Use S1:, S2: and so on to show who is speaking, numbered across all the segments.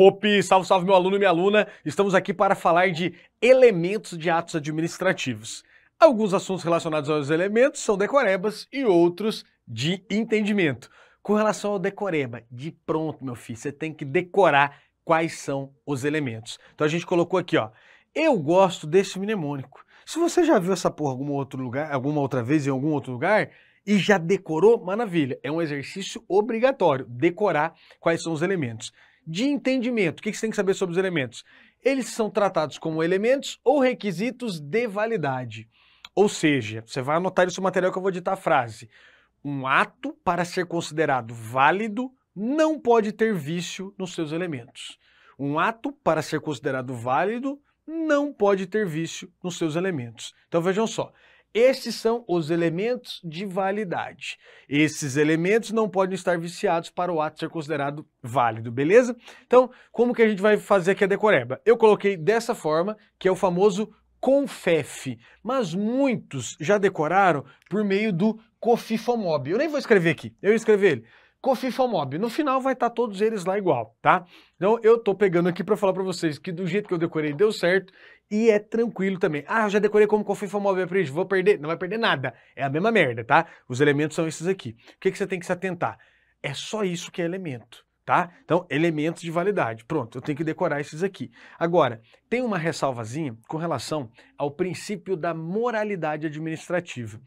S1: Hope, salve, salve meu aluno e minha aluna. Estamos aqui para falar de elementos de atos administrativos. Alguns assuntos relacionados aos elementos são decorebas e outros de entendimento. Com relação ao decoreba, de pronto, meu filho, você tem que decorar quais são os elementos. Então a gente colocou aqui, ó, eu gosto desse mnemônico. Se você já viu essa porra alguma outra vez em algum outro lugar e já decorou, maravilha. É um exercício obrigatório, decorar quais são os elementos. De entendimento, o que você tem que saber sobre os elementos? Eles são tratados como elementos ou requisitos de validade. Ou seja, você vai anotar isso no material que eu vou ditar a frase. Um ato, para ser considerado válido, não pode ter vício nos seus elementos. Um ato, para ser considerado válido, não pode ter vício nos seus elementos. Então vejam só. Esses são os elementos de validade. Esses elementos não podem estar viciados para o ato ser considerado válido, beleza? Então, como que a gente vai fazer aqui a decoreba? Eu coloquei dessa forma, que é o famoso CONFEF, mas muitos já decoraram por meio do COFIFOMOB. Eu nem vou escrever aqui, eu vou escrever ele. COFIFOMOB. No final vai estar todos eles lá igual, tá? Então eu tô pegando aqui para falar para vocês que do jeito que eu decorei deu certo e é tranquilo também. Ah, eu já decorei como COFIFOMOB, aprendi, vou perder? Não vai perder nada. É a mesma merda, tá? Os elementos são esses aqui. O que você tem que se atentar? É só isso que é elemento, tá? Então, elementos de validade. Pronto, eu tenho que decorar esses aqui. Agora, tem uma ressalvazinha com relação ao princípio da moralidade administrativa.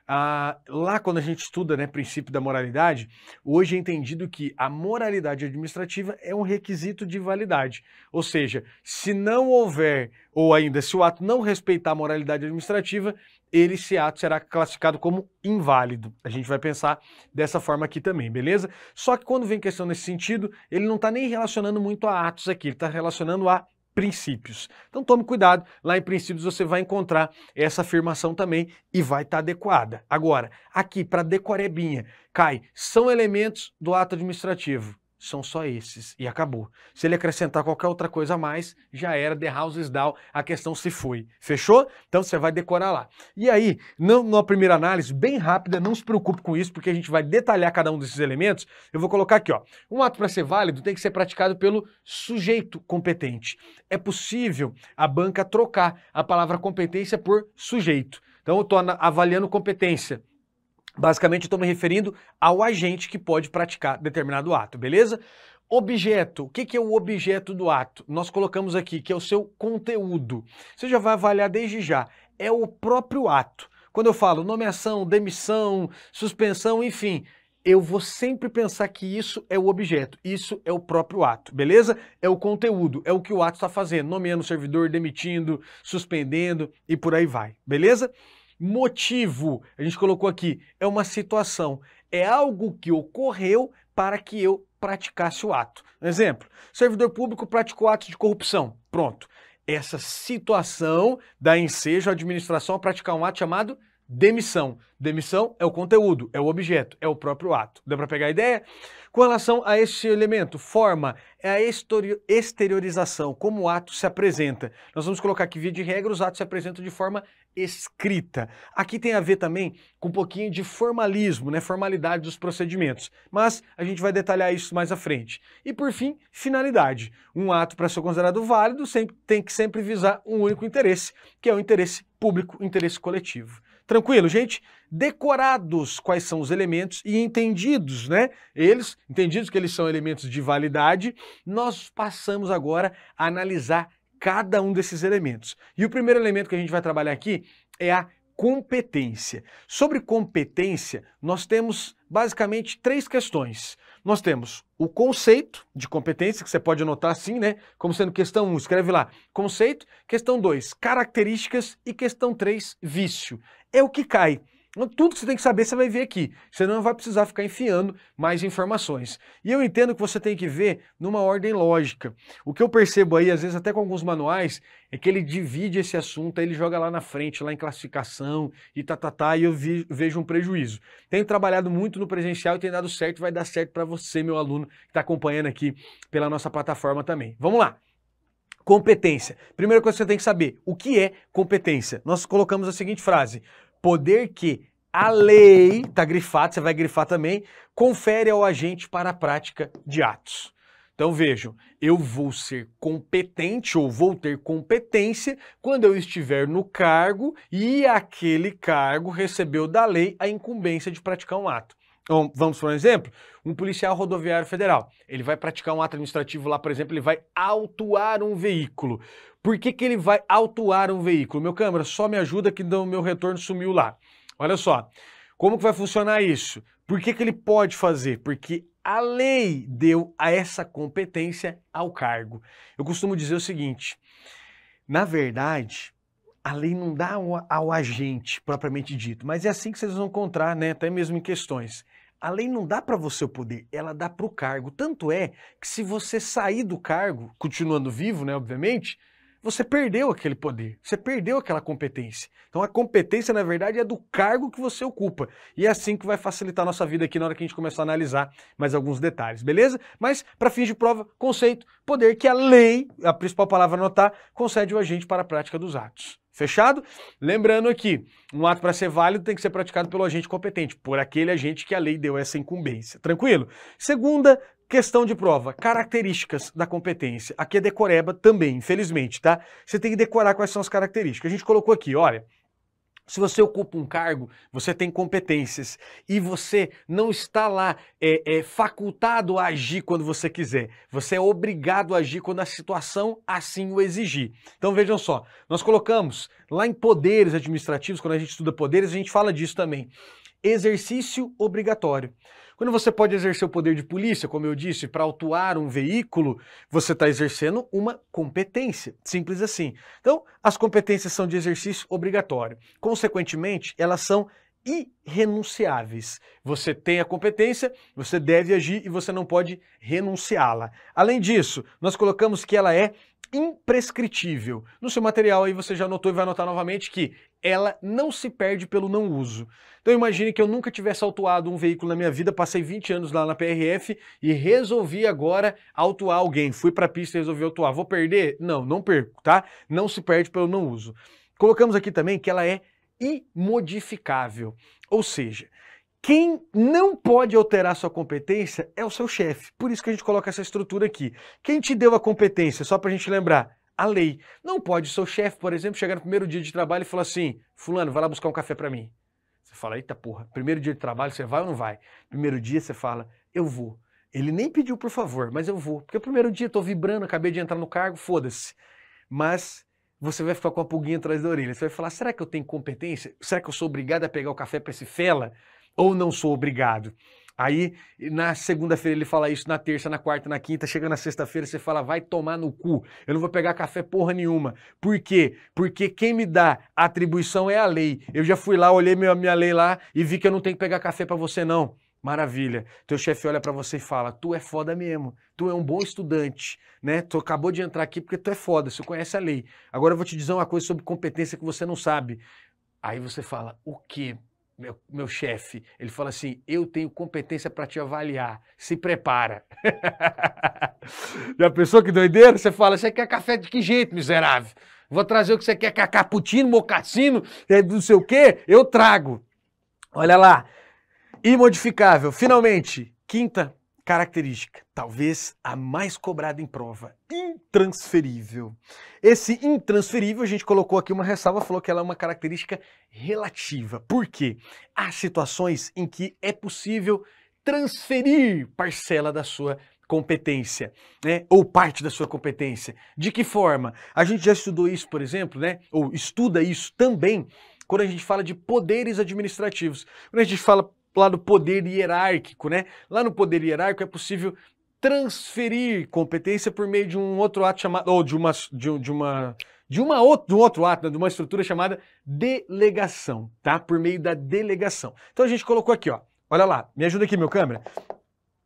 S1: Lá quando a gente estuda, né, princípio da moralidade, hoje é entendido que a moralidade administrativa é um requisito de validade. Ou seja, se não houver, ou ainda se o ato não respeitar a moralidade administrativa, esse ato será classificado como inválido. A gente vai pensar dessa forma aqui também, beleza? Só que quando vem questão nesse sentido, ele não está nem relacionando muito a atos aqui, ele está relacionando a princípios. Então tome cuidado, lá em princípios você vai encontrar essa afirmação também e vai estar adequada. Agora, aqui para decorebinha, cai, são elementos do ato administrativo. São só esses e acabou. Se ele acrescentar qualquer outra coisa a mais, já era, the house is down, a questão se foi. Fechou? Então você vai decorar lá. E aí, na primeira análise, bem rápida, não se preocupe com isso, porque a gente vai detalhar cada um desses elementos. Eu vou colocar aqui, ó, um ato para ser válido tem que ser praticado pelo sujeito competente. É possível a banca trocar a palavra competência por sujeito. Então eu estou avaliando competência. Basicamente, eu estou me referindo ao agente que pode praticar determinado ato, beleza? Objeto. O que é o objeto do ato? Nós colocamos aqui que é o seu conteúdo. Você já vai avaliar desde já. É o próprio ato. Quando eu falo nomeação, demissão, suspensão, enfim, eu vou sempre pensar que isso é o objeto, isso é o próprio ato, beleza? É o conteúdo, é o que o ato está fazendo, nomeando o servidor, demitindo, suspendendo e por aí vai, beleza? Motivo, a gente colocou aqui, é uma situação, é algo que ocorreu para que eu praticasse o ato. Exemplo, servidor público praticou ato de corrupção, pronto. Essa situação dá ensejo à administração a praticar um ato chamado demissão. Demissão é o conteúdo, é o objeto, é o próprio ato. Deu para pegar a ideia? Com relação a esse elemento, forma, é a exteriorização, como o ato se apresenta. Nós vamos colocar aqui, via de regra, os atos se apresentam de forma escrita. Aqui tem a ver também com um pouquinho de formalismo, né? Formalidade dos procedimentos. Mas a gente vai detalhar isso mais à frente. E por fim, finalidade. Um ato para ser considerado válido tem que sempre visar um único interesse, que é o interesse público, o interesse coletivo. Tranquilo, gente? Decorados quais são os elementos e entendidos, né? Entendidos que eles são elementos de validade, nós passamos agora a analisar cada um desses elementos. E o primeiro elemento que a gente vai trabalhar aqui é a competência. Sobre competência, nós temos basicamente três questões. Nós temos o conceito de competência, que você pode anotar assim, né? Como sendo questão 1, escreve lá, conceito. Questão 2, características. E questão 3, vício. É o que cai. Tudo que você tem que saber, você vai ver aqui. Você não vai precisar ficar enfiando mais informações. E eu entendo que você tem que ver numa ordem lógica. O que eu percebo aí, às vezes até com alguns manuais, é que ele divide esse assunto, aí ele joga lá na frente, lá em classificação, e e eu vejo um prejuízo. Tenho trabalhado muito no presencial e tem dado certo, vai dar certo para você, meu aluno, que está acompanhando aqui pela nossa plataforma também. Vamos lá. Competência. Primeira coisa que você tem que saber, o que é competência? Nós colocamos a seguinte frase: poder que a lei, tá grifado, você vai grifar também, confere ao agente para a prática de atos. Então vejam, eu vou ser competente ou vou ter competência quando eu estiver no cargo e aquele cargo recebeu da lei a incumbência de praticar um ato. Então, vamos por um exemplo, um policial rodoviário federal, ele vai praticar um ato administrativo lá, por exemplo, ele vai autuar um veículo. Por que ele vai autuar um veículo? Meu câmera, só me ajuda que o meu retorno sumiu lá. Olha só, como que vai funcionar isso? Por que ele pode fazer? Porque a lei deu a essa competência ao cargo. Eu costumo dizer o seguinte, na verdade, a lei não dá ao agente propriamente dito, mas é assim que vocês vão encontrar, né, até mesmo em questões. A lei não dá para você o poder, ela dá para o cargo. Tanto é que se você sair do cargo, continuando vivo, né, obviamente, você perdeu aquele poder, você perdeu aquela competência. Então a competência, na verdade, é do cargo que você ocupa. E é assim que vai facilitar a nossa vida aqui na hora que a gente começar a analisar mais alguns detalhes, beleza? Mas, para fins de prova, conceito, poder que a lei, a principal palavra a anotar, concede ao agente para a prática dos atos. Fechado? Lembrando aqui, um ato para ser válido tem que ser praticado pelo agente competente, por aquele agente que a lei deu essa incumbência. Tranquilo? Segunda questão de prova, características da competência. Aqui é decoreba também, infelizmente, tá? Você tem que decorar quais são as características. A gente colocou aqui, olha, se você ocupa um cargo, você tem competências e você não está lá facultado a agir quando você quiser. Você é obrigado a agir quando a situação assim o exigir. Então vejam só, nós colocamos lá em poderes administrativos, quando a gente estuda poderes, a gente fala disso também. Exercício obrigatório. Quando você pode exercer o poder de polícia, como eu disse, para autuar um veículo, você está exercendo uma competência, simples assim. Então, as competências são de exercício obrigatório. Consequentemente, elas são irrenunciáveis. Você tem a competência, você deve agir e você não pode renunciá-la. Além disso, nós colocamos que ela é imprescritível. No seu material aí você já anotou e vai anotar novamente que ela não se perde pelo não uso. Então imagine que eu nunca tivesse autuado um veículo na minha vida, passei 20 anos lá na PRF e resolvi agora autuar alguém. Fui para a pista e resolvi autuar. Vou perder? Não, não perco, tá? Não se perde pelo não uso. Colocamos aqui também que ela é imodificável, ou seja, quem não pode alterar sua competência é o seu chefe. Por isso que a gente coloca essa estrutura aqui. Quem te deu a competência, só para a gente lembrar? A lei. Não pode o seu chefe, por exemplo, chegar no primeiro dia de trabalho e falar assim, fulano, vai lá buscar um café para mim. Você fala, eita porra, primeiro dia de trabalho, você vai ou não vai? Primeiro dia você fala, eu vou. Ele nem pediu por favor, mas eu vou. Porque o primeiro dia eu tô vibrando, acabei de entrar no cargo, foda-se. Mas você vai ficar com a pulguinha atrás da orelha. Você vai falar, será que eu tenho competência? Será que eu sou obrigado a pegar o café para esse fela? Ou não sou obrigado? Aí, na segunda-feira ele fala isso, na terça, na quarta, na quinta, chega na sexta-feira você fala, vai tomar no cu, eu não vou pegar café porra nenhuma. Por quê? Porque quem me dá a atribuição é a lei. Eu já fui lá, olhei minha lei lá e vi que eu não tenho que pegar café para você não. Maravilha. Teu chefe olha para você e fala, tu é foda mesmo, tu é um bom estudante, né? Tu acabou de entrar aqui porque tu é foda, você conhece a lei. Agora eu vou te dizer uma coisa sobre competência que você não sabe. Aí você fala, o quê? Meu chefe, ele fala assim, eu tenho competência para te avaliar, se prepara. Já pensou que doideira? Você fala, você quer café de que jeito, miserável? Vou trazer o que você quer, cappuccino, mocassino, não sei o quê, eu trago. Olha lá, imodificável. Finalmente, quinta característica, talvez a mais cobrada em prova, intransferível. Esse intransferível, a gente colocou aqui uma ressalva, falou que ela é uma característica relativa. Por quê? Há situações em que é possível transferir parcela da sua competência, né? Ou parte da sua competência. De que forma? A gente já estudou isso, por exemplo, né? Ou estuda isso também quando a gente fala de poderes administrativos. Quando a gente fala lá do poder hierárquico, né? Lá no poder hierárquico é possível transferir competência por meio de um outro ato chamado, ou de um outro ato, né? De uma estrutura chamada delegação, tá? Por meio da delegação. Então a gente colocou aqui, ó. Olha lá, me ajuda aqui, meu câmera.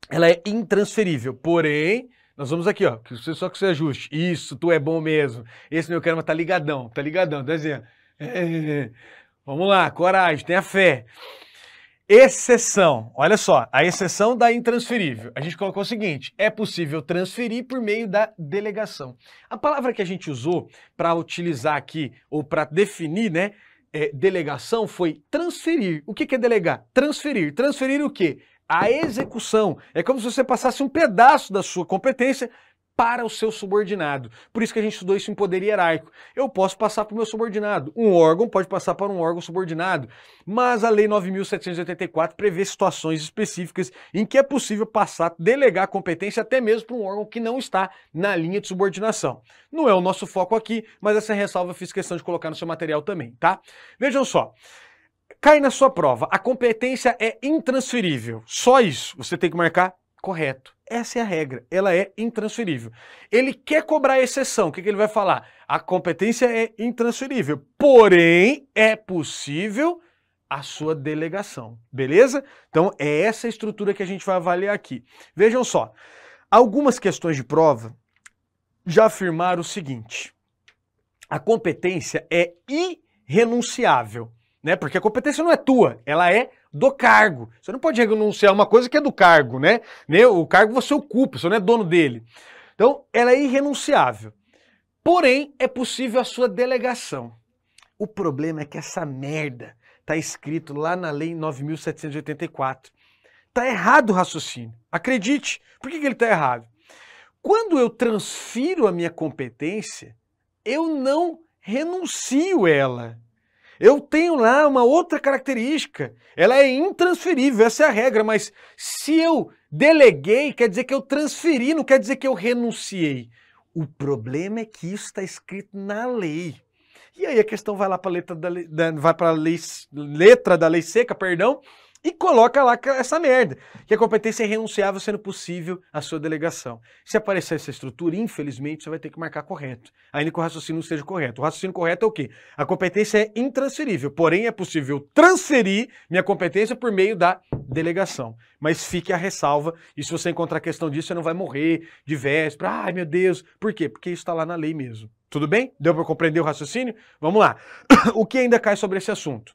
S1: Ela é intransferível, porém, nós vamos aqui, ó, só que você ajuste. Isso, tu é bom mesmo. Esse meu câmera tá ligadão, tá dizendo. Vamos lá, coragem, tenha fé. Exceção, olha só, a exceção da intransferível. A gente colocou o seguinte, é possível transferir por meio da delegação. A palavra que a gente usou para utilizar aqui, ou para definir, né, delegação foi transferir. O que é delegar? Transferir. Transferir o quê? a execução. É como se você passasse um pedaço da sua competência para o seu subordinado. Por isso que a gente estudou isso em poder hierárquico. Eu posso passar para o meu subordinado. Um órgão pode passar para um órgão subordinado. Mas a Lei 9.784 prevê situações específicas em que é possível passar, delegar a competência até mesmo para um órgão que não está na linha de subordinação. Não é o nosso foco aqui, mas essa ressalva eu fiz questão de colocar no seu material também, tá? Vejam só. Cai na sua prova. A competência é intransferível. Só isso. Você tem que marcar correto. Essa é a regra, ela é intransferível. Ele quer cobrar exceção, o que ele vai falar? A competência é intransferível, porém é possível a sua delegação, beleza? Então é essa a estrutura que a gente vai avaliar aqui. Vejam só, algumas questões de prova já afirmaram o seguinte: a competência é irrenunciável, né? Porque a competência não é tua, ela é do cargo. Você não pode renunciar a uma coisa que é do cargo, né? O cargo você ocupa, você não é dono dele. Então, ela é irrenunciável. Porém, é possível a sua delegação. O problema é que essa merda tá escrito lá na Lei 9.784. Tá errado o raciocínio. Acredite. Por que ele tá errado? Quando eu transfiro a minha competência, eu não renuncio ela. Eu tenho lá uma outra característica, ela é intransferível, essa é a regra, mas se eu deleguei, quer dizer que eu transferi, não quer dizer que eu renunciei. O problema é que isso está escrito na lei. E aí a questão vai lá para a letra da lei seca, perdão, e coloca lá essa merda, que a competência é irrenunciável sendo possível a sua delegação. Se aparecer essa estrutura, infelizmente, você vai ter que marcar correto, ainda que o raciocínio não esteja correto. O raciocínio correto é o quê? A competência é intransferível, porém é possível transferir minha competência por meio da delegação. Mas fique a ressalva, e se você encontrar questão disso, você não vai morrer de véspera. Ai, meu Deus, por quê? Porque isso está lá na lei mesmo. Tudo bem? Deu para compreender o raciocínio? Vamos lá. O que ainda cai sobre esse assunto?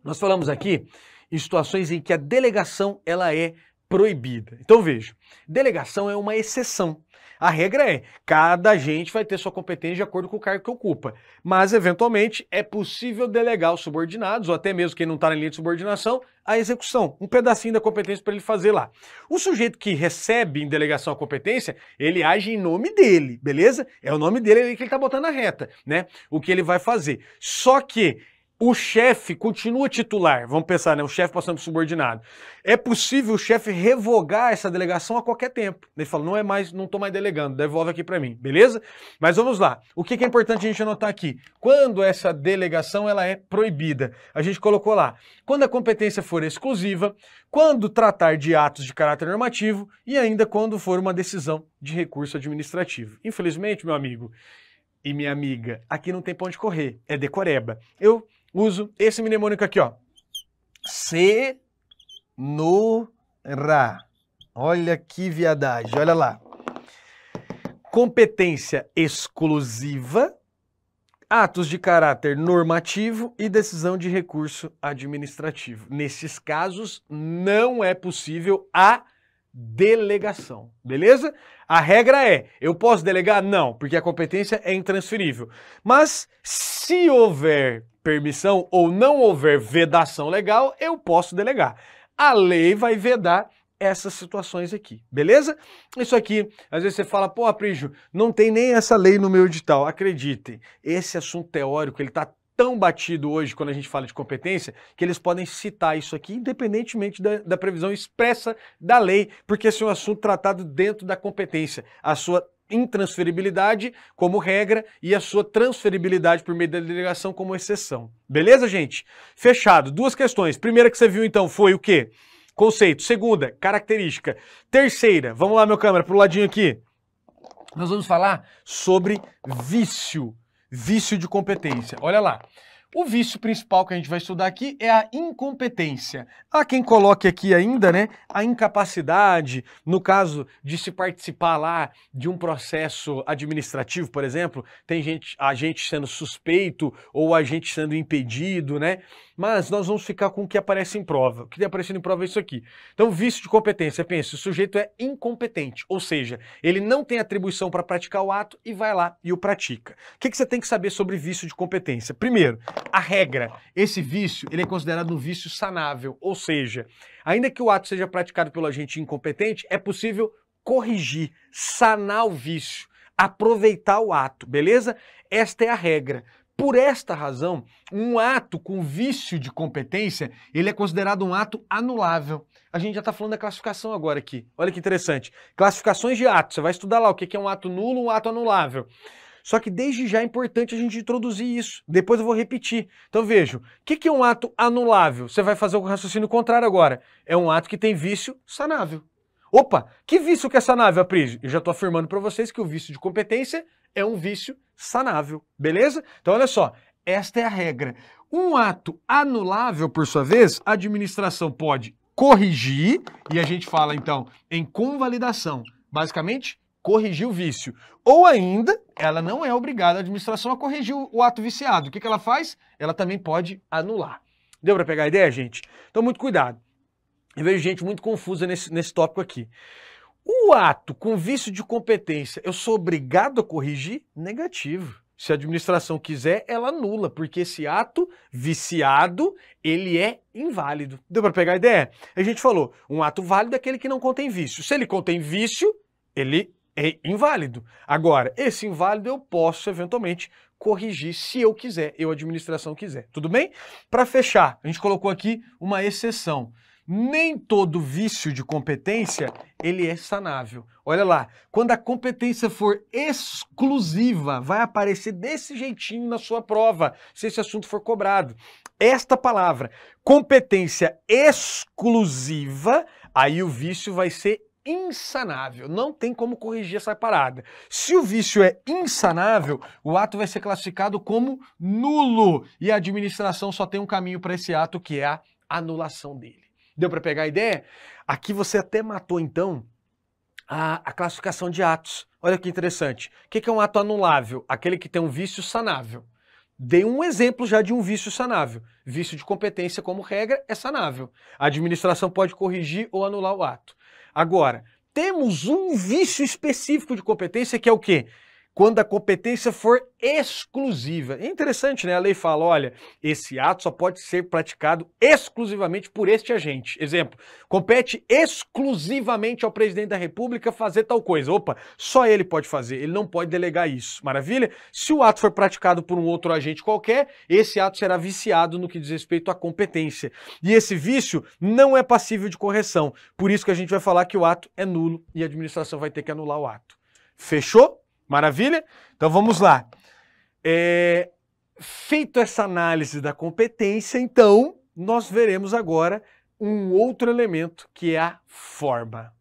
S1: Nós falamos aqui em situações em que a delegação ela é proibida. Então veja, delegação é uma exceção. A regra é, cada agente vai ter sua competência de acordo com o cargo que ocupa, mas eventualmente é possível delegar aos subordinados, ou até mesmo quem não está na linha de subordinação, a execução, um pedacinho da competência para ele fazer lá. O sujeito que recebe em delegação a competência, ele age em nome dele, beleza? É o nome dele que ele está botando na reta, né? O que ele vai fazer. Só que o chefe continua titular, vamos pensar, né? O chefe passando para o subordinado. É possível o chefe revogar essa delegação a qualquer tempo. Ele fala, não é mais, não estou mais delegando, devolve aqui para mim, beleza? Mas vamos lá. O que é importante a gente anotar aqui? Quando essa delegação ela é proibida, a gente colocou lá. Quando a competência for exclusiva, quando tratar de atos de caráter normativo e ainda quando for uma decisão de recurso administrativo. Infelizmente, meu amigo e minha amiga, aqui não tem pra onde correr, é decoreba. Eu uso esse mnemônico aqui, ó. Cenoura. Olha que viadagem, olha lá. Competência exclusiva, atos de caráter normativo e decisão de recurso administrativo. Nesses casos, não é possível a delegação, beleza? A regra é, eu posso delegar? Não, porque a competência é intransferível. Mas se houver permissão ou não houver vedação legal, eu posso delegar. A lei vai vedar essas situações aqui, beleza? Isso aqui, às vezes você fala, pô, Aprígio, não tem nem essa lei no meu edital. Acreditem, esse assunto teórico, ele tá tão batido hoje quando a gente fala de competência, que eles podem citar isso aqui, independentemente da previsão expressa da lei, porque esse é um assunto tratado dentro da competência. A sua intransferibilidade como regra e a sua transferibilidade por meio da delegação como exceção. Beleza, gente? Fechado. Duas questões. Primeira que você viu, então, foi o quê? Conceito. Segunda, característica. Terceira, vamos lá, meu câmera, pro ladinho aqui. Nós vamos falar sobre vício. Vício de competência. Olha lá. O vício principal que a gente vai estudar aqui é a incompetência. Há quem coloque aqui ainda, né, a incapacidade, no caso de se participar lá de um processo administrativo, por exemplo, tem agente sendo suspeito ou agente sendo impedido, né? Mas nós vamos ficar com o que aparece em prova. O que tem aparecendo em prova é isso aqui. Então, vício de competência, pensa, o sujeito é incompetente, ou seja, ele não tem atribuição para praticar o ato e vai lá e o pratica. O que você tem que saber sobre vício de competência? Primeiro, a regra. Esse vício, ele é considerado um vício sanável, ou seja, ainda que o ato seja praticado pelo agente incompetente, é possível corrigir, sanar o vício, aproveitar o ato, beleza? Esta é a regra. Por esta razão, um ato com vício de competência, ele é considerado um ato anulável. A gente já está falando da classificação agora aqui. Olha que interessante. Classificações de atos. Você vai estudar lá o que é um ato nulo, um ato anulável. Só que desde já é importante a gente introduzir isso. Depois eu vou repetir. Então veja, o que é um ato anulável? Você vai fazer o raciocínio contrário agora. É um ato que tem vício sanável. Opa, que vício que é sanável, Aprígio? Eu já estou afirmando para vocês que o vício de competência é um vício sanável, beleza? Então olha só, esta é a regra. Um ato anulável, por sua vez, a administração pode corrigir, e a gente fala então em convalidação, basicamente corrigir o vício. Ou ainda, ela não é obrigada, a administração, a corrigir o ato viciado. O que ela faz? Ela também pode anular. Deu para pegar a ideia, gente? Então muito cuidado. Eu vejo gente muito confusa nesse tópico aqui. O ato com vício de competência, eu sou obrigado a corrigir? Negativo. Se a administração quiser, ela anula, porque esse ato viciado, ele é inválido. Deu para pegar a ideia? A gente falou, um ato válido é aquele que não contém vício. Se ele contém vício, ele é inválido. Agora, esse inválido eu posso, eventualmente, corrigir se eu quiser, a administração quiser. Tudo bem? Para fechar, a gente colocou aqui uma exceção. Nem todo vício de competência, ele é sanável. Olha lá, quando a competência for exclusiva, vai aparecer desse jeitinho na sua prova, se esse assunto for cobrado. Esta palavra, competência exclusiva, aí o vício vai ser insanável. Não tem como corrigir essa parada. Se o vício é insanável, o ato vai ser classificado como nulo. E a administração só tem um caminho para esse ato, que é a anulação dele. Deu para pegar a ideia? Aqui você até matou, então, a classificação de atos. Olha que interessante. O que é um ato anulável? Aquele que tem um vício sanável. Dei um exemplo já de um vício sanável. Vício de competência, como regra, é sanável. A administração pode corrigir ou anular o ato. Agora, temos um vício específico de competência, que é o quê? Quando a competência for exclusiva. É interessante, né? A lei fala, olha, esse ato só pode ser praticado exclusivamente por este agente. Exemplo, compete exclusivamente ao presidente da República fazer tal coisa. Opa, só ele pode fazer, ele não pode delegar isso. Maravilha? Se o ato for praticado por um outro agente qualquer, esse ato será viciado no que diz respeito à competência. E esse vício não é passível de correção. Por isso que a gente vai falar que o ato é nulo e a administração vai ter que anular o ato. Fechou? Maravilha? Então vamos lá. Feito essa análise da competência, então, nós veremos agora um outro elemento, que é a forma.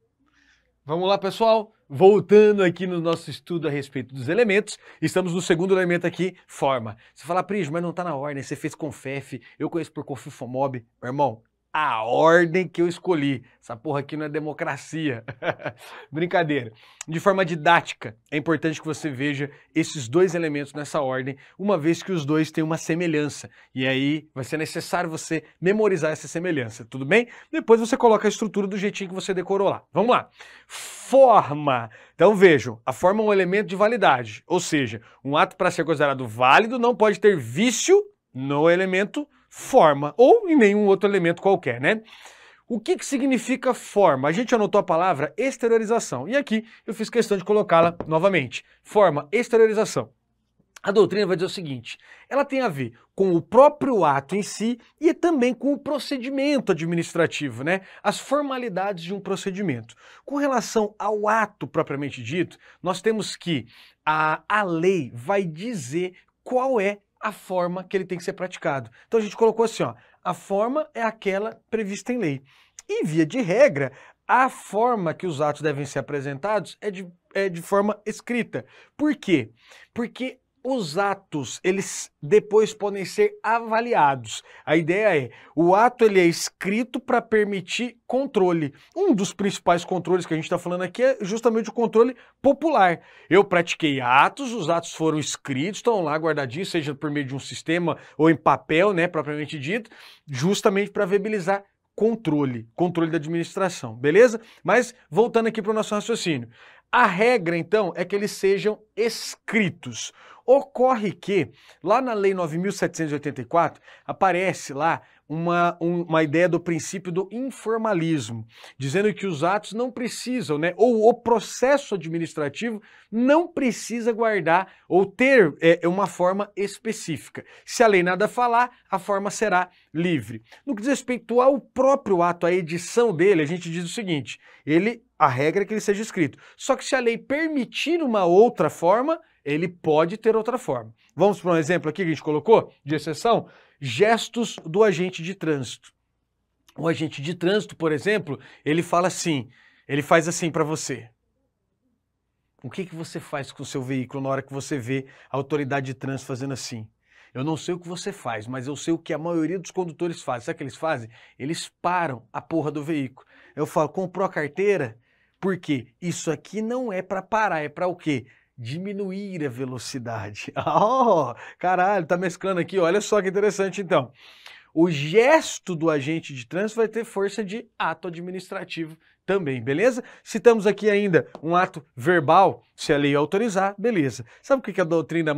S1: Vamos lá, pessoal? Voltando aqui no nosso estudo a respeito dos elementos, estamos no segundo elemento aqui, forma. Você fala, Prígio, mas não está na ordem, você fez Conf, eu conheço por Confifomob. Meu irmão, a ordem que eu escolhi. Essa porra aqui não é democracia. Brincadeira. De forma didática, é importante que você veja esses dois elementos nessa ordem, uma vez que os dois têm uma semelhança. E aí vai ser necessário você memorizar essa semelhança, tudo bem? Depois você coloca a estrutura do jeitinho que você decorou lá. Vamos lá. Forma. Então vejam, a forma é um elemento de validade. Ou seja, um ato para ser considerado válido não pode ter vício no elemento forma, ou em nenhum outro elemento qualquer, né? O que significa forma? A gente anotou a palavra exteriorização, e aqui eu fiz questão de colocá-la novamente. Forma, exteriorização. A doutrina vai dizer o seguinte, ela tem a ver com o próprio ato em si e também com o procedimento administrativo, né? As formalidades de um procedimento. Com relação ao ato propriamente dito, nós temos que a lei vai dizer qual é a forma que ele tem que ser praticado. Então a gente colocou assim, ó, a forma é aquela prevista em lei. E via de regra, a forma que os atos devem ser apresentados é de forma escrita. Por quê? Porque os atos, eles depois podem ser avaliados. A ideia é, o ato ele é escrito para permitir controle. Um dos principais controles que a gente está falando aqui é justamente o controle popular. Eu pratiquei atos, os atos foram escritos, estão lá guardadinhos, seja por meio de um sistema ou em papel, né, propriamente dito, justamente para viabilizar controle da administração, beleza? Mas voltando aqui para o nosso raciocínio. A regra, então, é que eles sejam escritos. Ocorre que, lá na Lei 9.784, aparece lá uma ideia do princípio do informalismo, dizendo que os atos não precisam, né, ou o processo administrativo não precisa guardar ou ter uma forma específica. Se a lei nada falar, a forma será livre. No que diz respeito ao próprio ato, a edição dele, a gente diz o seguinte, a regra é que ele seja escrito. Só que se a lei permitir uma outra forma, ele pode ter outra forma. Vamos para um exemplo aqui que a gente colocou, de exceção, gestos do agente de trânsito. O agente de trânsito, por exemplo, ele fala assim, ele faz assim para você. O que você faz com o seu veículo na hora que você vê a autoridade de trânsito fazendo assim? Eu não sei o que você faz, mas eu sei o que a maioria dos condutores faz. Sabe o que eles fazem? Eles param a porra do veículo. Eu falo, comprou a carteira? Por quê? Isso aqui não é para parar, é para o quê? Diminuir a velocidade. Oh, caralho, tá mesclando aqui, olha só que interessante então. O gesto do agente de trânsito vai ter força de ato administrativo também, beleza? Citamos aqui ainda um ato verbal, se a lei autorizar, beleza. Sabe o que a doutrina,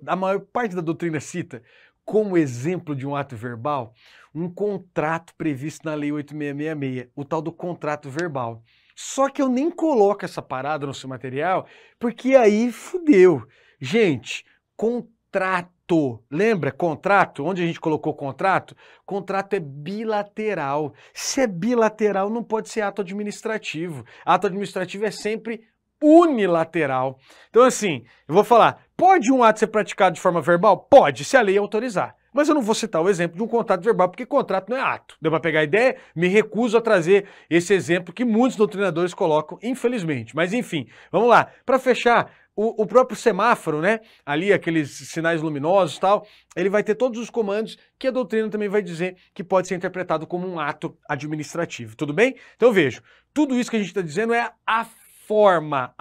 S1: a maior parte da doutrina cita como exemplo de um ato verbal? Um contrato previsto na Lei 8.666, o tal do contrato verbal. Só que eu nem coloco essa parada no seu material, porque aí fudeu. Gente, contrato, lembra? Contrato, onde a gente colocou contrato? Contrato é bilateral. Se é bilateral, não pode ser ato administrativo. Ato administrativo é sempre unilateral. Então assim, eu vou falar, pode um ato ser praticado de forma verbal? Pode, se a lei autorizar. Mas eu não vou citar o exemplo de um contrato verbal, porque contrato não é ato. Deu para pegar a ideia? Me recuso a trazer esse exemplo que muitos doutrinadores colocam, infelizmente. Mas enfim, vamos lá. Para fechar, o próprio semáforo, né? Ali, aqueles sinais luminosos e tal, ele vai ter todos os comandos que a doutrina também vai dizer que pode ser interpretado como um ato administrativo. Tudo bem? Então vejo, tudo isso que a gente está dizendo é a forma,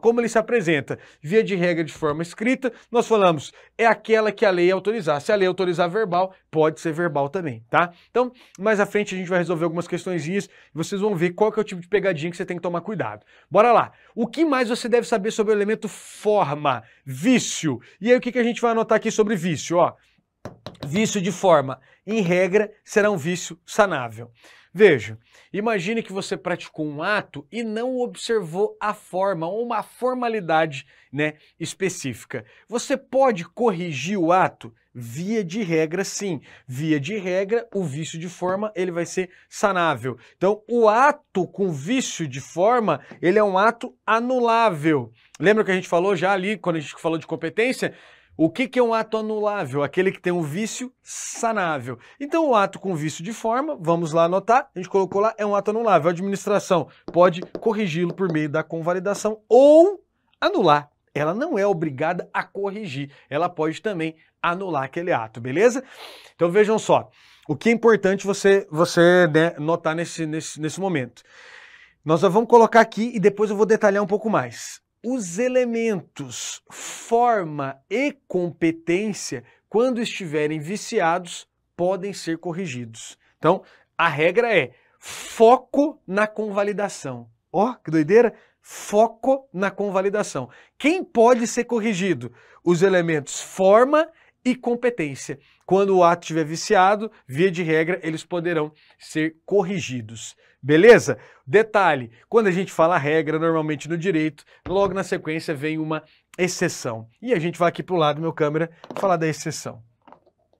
S1: como ele se apresenta, via de regra de forma escrita, nós falamos, é aquela que a lei autorizar. Se a lei autorizar verbal, pode ser verbal também, tá? Então, mais à frente a gente vai resolver algumas questõezinhas e vocês vão ver qual que é o tipo de pegadinha que você tem que tomar cuidado. Bora lá! O que mais você deve saber sobre o elemento forma? Vício. E aí o que a gente vai anotar aqui sobre vício? Ó, vício de forma, em regra, será um vício sanável. Veja, imagine que você praticou um ato e não observou a forma ou uma formalidade, né, específica. Você pode corrigir o ato? Via de regra, sim. Via de regra, o vício de forma ele vai ser sanável. Então, o ato com vício de forma, ele é um ato anulável. Lembra que a gente falou já ali, quando a gente falou de competência? O que é um ato anulável? Aquele que tem um vício sanável. Então, o ato com vício de forma, vamos lá anotar, a gente colocou lá, é um ato anulável. A administração pode corrigi-lo por meio da convalidação ou anular. Ela não é obrigada a corrigir, ela pode também anular aquele ato, beleza? Então, vejam só, o que é importante você né, notar nesse momento. Nós já vamos colocar aqui e depois eu vou detalhar um pouco mais. Os elementos forma e competência, quando estiverem viciados, podem ser corrigidos. Então, a regra é foco na convalidação. Ó, que doideira! Foco na convalidação. Quem pode ser corrigido? Os elementos forma e competência. Quando o ato estiver viciado, via de regra, eles poderão ser corrigidos. Beleza? Detalhe, quando a gente fala regra, normalmente no direito, logo na sequência vem uma exceção. E a gente vai aqui para o lado, meu câmera, falar da exceção.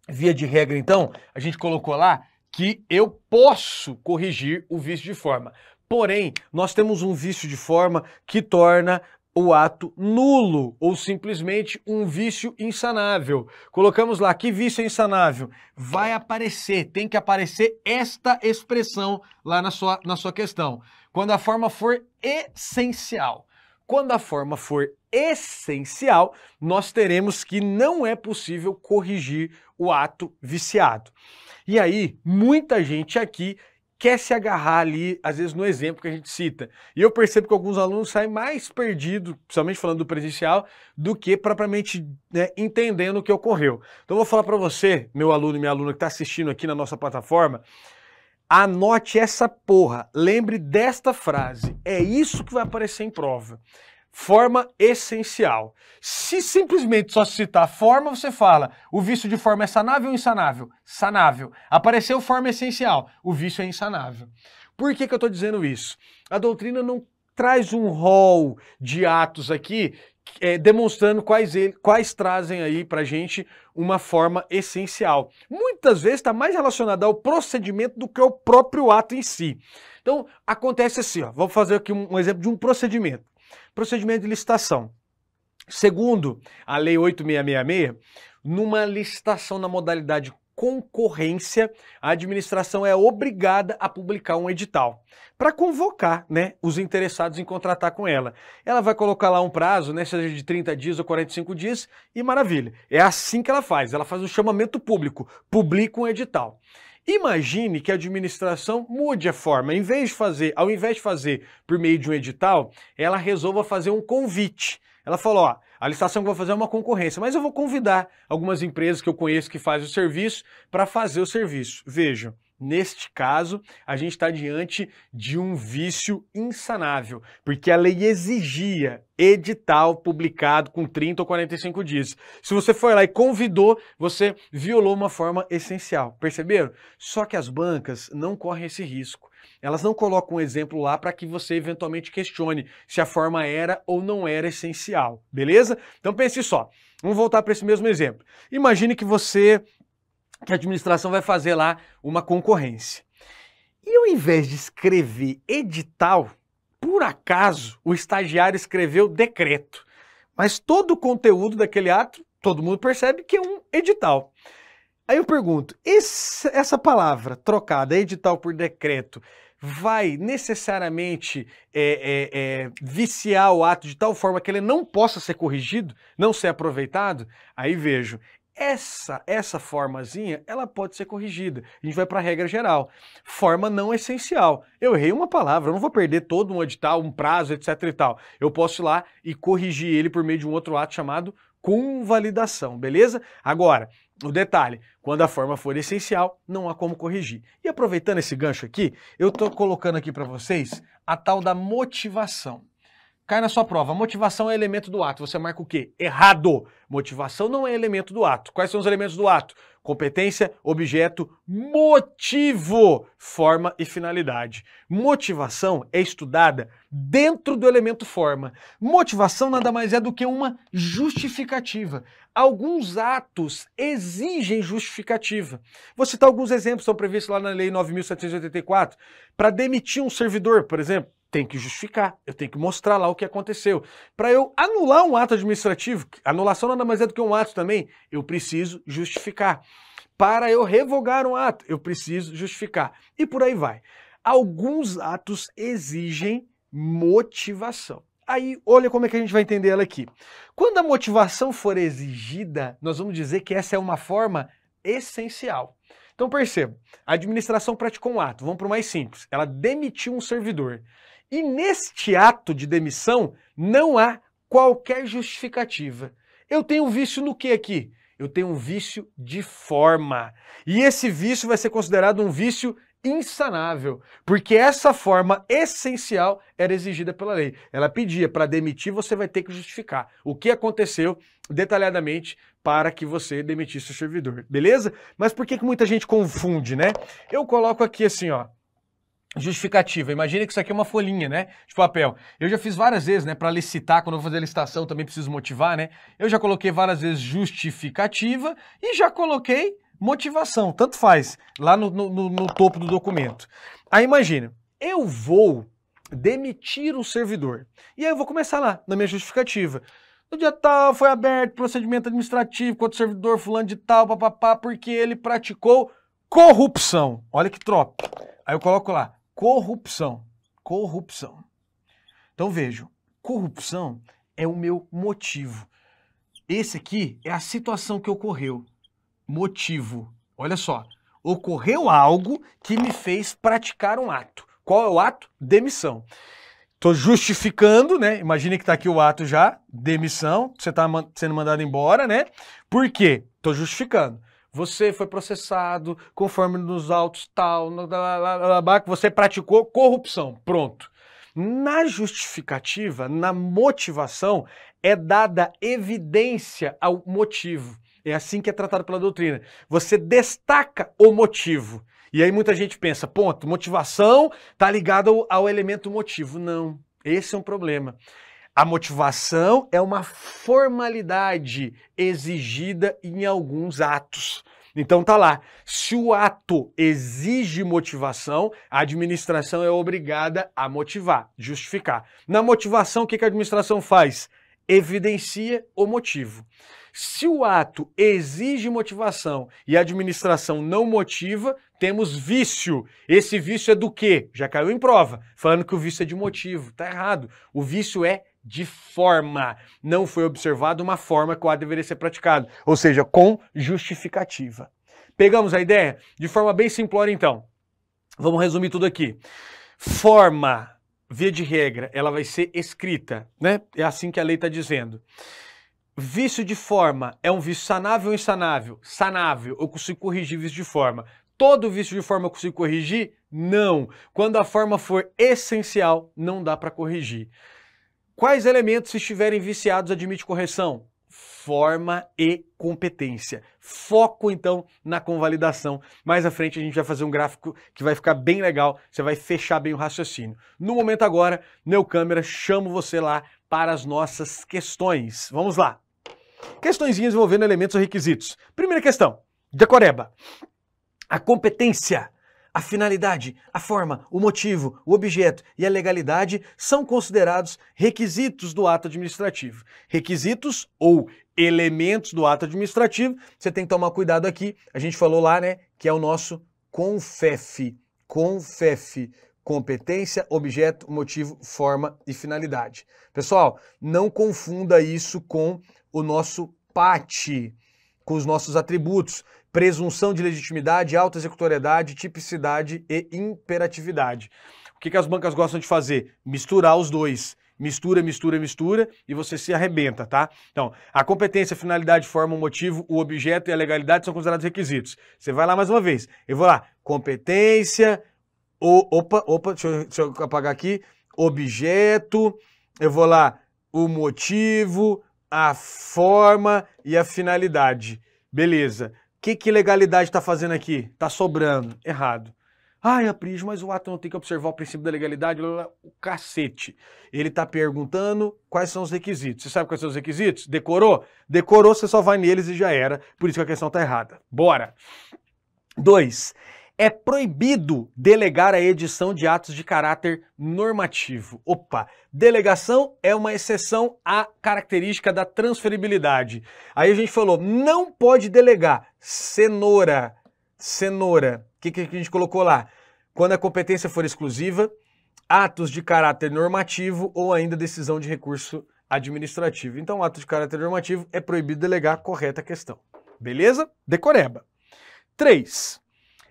S1: Via de regra, então, a gente colocou lá que eu posso corrigir o vício de forma. Porém, nós temos um vício de forma que torna o ato nulo ou simplesmente um vício insanável. Colocamos lá, que vício é insanável? Vai aparecer, tem que aparecer esta expressão lá na sua questão. Quando a forma for essencial. Quando a forma for essencial, nós teremos que não é possível corrigir o ato viciado. E aí, muita gente aqui quer se agarrar ali, às vezes, no exemplo que a gente cita. E eu percebo que alguns alunos saem mais perdidos, principalmente falando do presencial, do que propriamente, né, entendendo o que ocorreu. Então eu vou falar para você, meu aluno e minha aluna que está assistindo aqui na nossa plataforma, Anote essa porra. Lembre desta frase. É isso que vai aparecer em prova. Forma essencial. Se simplesmente só citar forma, você fala, o vício de forma é sanável ou insanável? Sanável. Apareceu forma essencial, o vício é insanável. Por que eu estou dizendo isso? A doutrina não traz um rol de atos aqui, demonstrando quais trazem aí pra gente uma forma essencial. Muitas vezes está mais relacionado ao procedimento do que ao próprio ato em si. Então, acontece assim, ó, vou fazer aqui um exemplo de um procedimento. Procedimento de licitação. Segundo a Lei 8666, numa licitação na modalidade concorrência, a administração é obrigada a publicar um edital para convocar, né, os interessados em contratar com ela. Ela vai colocar lá um prazo, né, seja de 30 dias ou 45 dias, e maravilha. É assim que ela faz o chamamento público, publica um edital. Imagine que a administração mude a forma, ao invés de fazer por meio de um edital, ela resolva fazer um convite. Ela falou, ó, a licitação que eu vou fazer é uma concorrência, mas eu vou convidar algumas empresas que eu conheço que fazem o serviço para fazer o serviço. Vejam, neste caso, a gente está diante de um vício insanável, porque a lei exigia edital publicado com 30 ou 45 dias. Se você foi lá e convidou, você violou uma forma essencial. Perceberam? Só que as bancas não correm esse risco. Elas não colocam um exemplo lá para que você eventualmente questione se a forma era ou não era essencial, beleza? Então pense só, vamos voltar para esse mesmo exemplo. Imagine que a administração vai fazer lá uma concorrência. E ao invés de escrever edital, por acaso o estagiário escreveu decreto. Mas todo o conteúdo daquele ato, todo mundo percebe que é um edital. Aí eu pergunto, essa palavra trocada, edital por decreto, vai necessariamente viciar o ato de tal forma que ele não possa ser corrigido, não ser aproveitado? Aí vejo, essa formazinha, ela pode ser corrigida. A gente vai para a regra geral. Forma não essencial. Eu errei uma palavra, eu não vou perder todo um edital, um prazo, etc e tal. Eu posso ir lá e corrigir ele por meio de um outro ato chamado convalidação, beleza? Agora, o detalhe, quando a forma for essencial, não há como corrigir. E aproveitando esse gancho aqui, eu estou colocando aqui para vocês a tal da motivação. Cai na sua prova, motivação é elemento do ato. Você marca o quê? Errado! Motivação não é elemento do ato. Quais são os elementos do ato? Competência, objeto, motivo, forma e finalidade. Motivação é estudada dentro do elemento forma. Motivação nada mais é do que uma justificativa. Alguns atos exigem justificativa. Vou citar alguns exemplos, são previstos lá na Lei 9.784. Para demitir um servidor, por exemplo, tem que justificar, eu tenho que mostrar lá o que aconteceu. Para eu anular um ato administrativo, anulação nada mais é do que um ato também, eu preciso justificar. Para eu revogar um ato, eu preciso justificar. E por aí vai. Alguns atos exigem motivação. Aí, olha como é que a gente vai entender ela aqui. Quando a motivação for exigida, nós vamos dizer que essa é uma forma essencial. Então perceba, a administração praticou um ato, vamos para o mais simples, ela demitiu um servidor. E neste ato de demissão não há qualquer justificativa. Eu tenho um vício no que aqui? Eu tenho um vício de forma. E esse vício vai ser considerado um vício insanável, porque essa forma essencial era exigida pela lei. Ela pedia, para demitir você vai ter que justificar o que aconteceu detalhadamente para que você demitisse o servidor, beleza? Mas por que muita gente confunde, né? Eu coloco aqui assim, ó, justificativa. Imagina que isso aqui é uma folhinha, né, de papel. Eu já fiz várias vezes, né, para licitar, quando eu vou fazer licitação também preciso motivar, né? Eu já coloquei várias vezes justificativa e já coloquei motivação, tanto faz, lá no topo do documento. Aí imagina, eu vou demitir o servidor. E aí eu vou começar lá, na minha justificativa. No dia tal, foi aberto procedimento administrativo contra o servidor fulano de tal, papapá, porque ele praticou corrupção. Olha que tropa. Aí eu coloco lá, corrupção. Corrupção. Então vejam, corrupção é o meu motivo. Esse aqui é a situação que ocorreu. Motivo. Olha só, ocorreu algo que me fez praticar um ato. Qual é o ato? Demissão. Estou justificando, né? Imagine que está aqui o ato já, demissão, você está sendo mandado embora, né? Por quê? Estou justificando. você foi processado conforme nos autos tal, que você praticou corrupção. Pronto. Na justificativa, na motivação, é dada evidência ao motivo. É assim que é tratado pela doutrina. Você destaca o motivo. E aí muita gente pensa, ponto, motivação está ligada ao elemento motivo. Não, esse é um problema. A motivação é uma formalidade exigida em alguns atos. Então tá lá, se o ato exige motivação, a administração é obrigada a motivar, justificar. Na motivação, o que a administração faz? Evidencia o motivo. Se o ato exige motivação e a administração não motiva, temos vício. Esse vício é do quê? Já caiu em prova, falando que o vício é de motivo. Tá errado. O vício é de forma. Não foi observada uma forma que o ato deveria ser praticado, ou seja, com justificativa. Pegamos a ideia? De forma bem simplória, então. Vamos resumir tudo aqui. Forma, via de regra, ela vai ser escrita, né? É assim que a lei está dizendo. Vício de forma é um vício sanável ou insanável? Sanável, eu consigo corrigir vício de forma. Todo vício de forma eu consigo corrigir? Não. Quando a forma for essencial, não dá para corrigir. Quais elementos, se estiverem viciados, admite correção? Forma e competência. Foco, então, na convalidação. Mais à frente a gente vai fazer um gráfico que vai ficar bem legal, você vai fechar bem o raciocínio. No momento agora, Neocâmera, chamo você lá para as nossas questões. Vamos lá. Questõezinhas envolvendo elementos ou requisitos. Primeira questão, decoreba. A competência, a finalidade, a forma, o motivo, o objeto e a legalidade são considerados requisitos do ato administrativo. Requisitos ou elementos do ato administrativo, você tem que tomar cuidado aqui, a gente falou lá, né, que é o nosso CONFEF. CONFEF, competência, objeto, motivo, forma e finalidade. Pessoal, não confunda isso com o nosso PAT, com os nossos atributos. Presunção de legitimidade, autoexecutoriedade, tipicidade e imperatividade. O que as bancas gostam de fazer? Misturar os dois. Mistura, mistura, mistura e você se arrebenta, tá? Então, a competência, a finalidade, forma, o motivo, o objeto e a legalidade são considerados requisitos. Você vai lá mais uma vez. Eu vou lá. Competência, deixa eu apagar aqui. Objeto, eu vou lá. O motivo, a forma e a finalidade. Beleza. O que legalidade está fazendo aqui? Está sobrando. Errado. Ai, Aprígio, mas o ato não tem que observar o princípio da legalidade? O cacete. Ele está perguntando quais são os requisitos. Você sabe quais são os requisitos? Decorou? Decorou, você só vai neles e já era. Por isso que a questão está errada. Bora. 2. É proibido delegar a edição de atos de caráter normativo. Opa, delegação é uma exceção à característica da transferibilidade. Aí a gente falou, não pode delegar. Cenoura. O que a gente colocou lá? Quando a competência for exclusiva, atos de caráter normativo ou ainda decisão de recurso administrativo. Então, ato de caráter normativo é proibido delegar, correta a questão. Beleza? Decoreba. 3.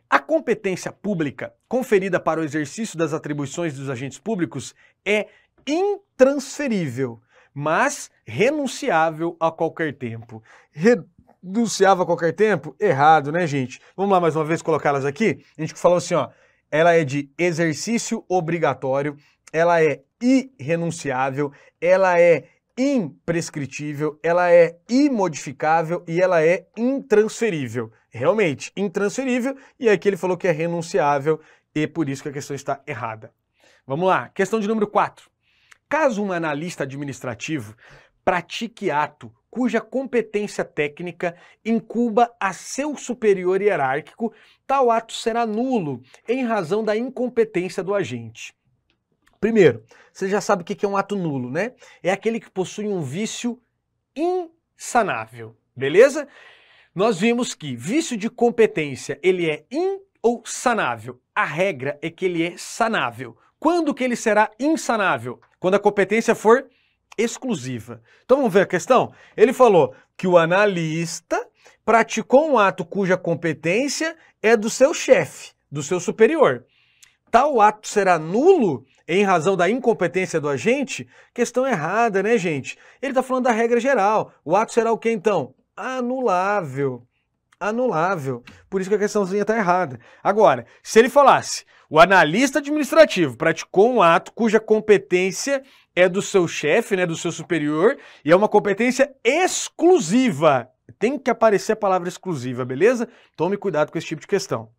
S1: A competência pública conferida para o exercício das atribuições dos agentes públicos é intransferível, mas renunciável a qualquer tempo. Renunciável a qualquer tempo? Errado, né, gente? Vamos lá mais uma vez colocá-las aqui? A gente falou assim, ó, ela é de exercício obrigatório, ela é irrenunciável, ela é imprescritível, ela é imodificável e ela é intransferível. Realmente, intransferível, e aqui ele falou que é renunciável e por isso que a questão está errada. Vamos lá, questão de número 4. Caso um analista administrativo pratique ato cuja competência técnica incumba a seu superior hierárquico, tal ato será nulo em razão da incompetência do agente. Primeiro, você já sabe o que é um ato nulo, né? É aquele que possui um vício insanável, beleza? Nós vimos que vício de competência, ele é ou sanável. A regra é que ele é sanável. Quando que ele será insanável? Quando a competência for exclusiva. Então vamos ver a questão? Ele falou que o analista praticou um ato cuja competência é do seu chefe, do seu superior. Tal ato será nulo em razão da incompetência do agente? Questão errada, né, gente? Ele está falando da regra geral. O ato será o quê, então? Anulável. anulável. Por isso que a questãozinha está errada. Agora, se ele falasse, o analista administrativo praticou um ato cuja competência é do seu chefe, né, do seu superior, e é uma competência exclusiva. Tem que aparecer a palavra exclusiva, beleza? Tome cuidado com esse tipo de questão.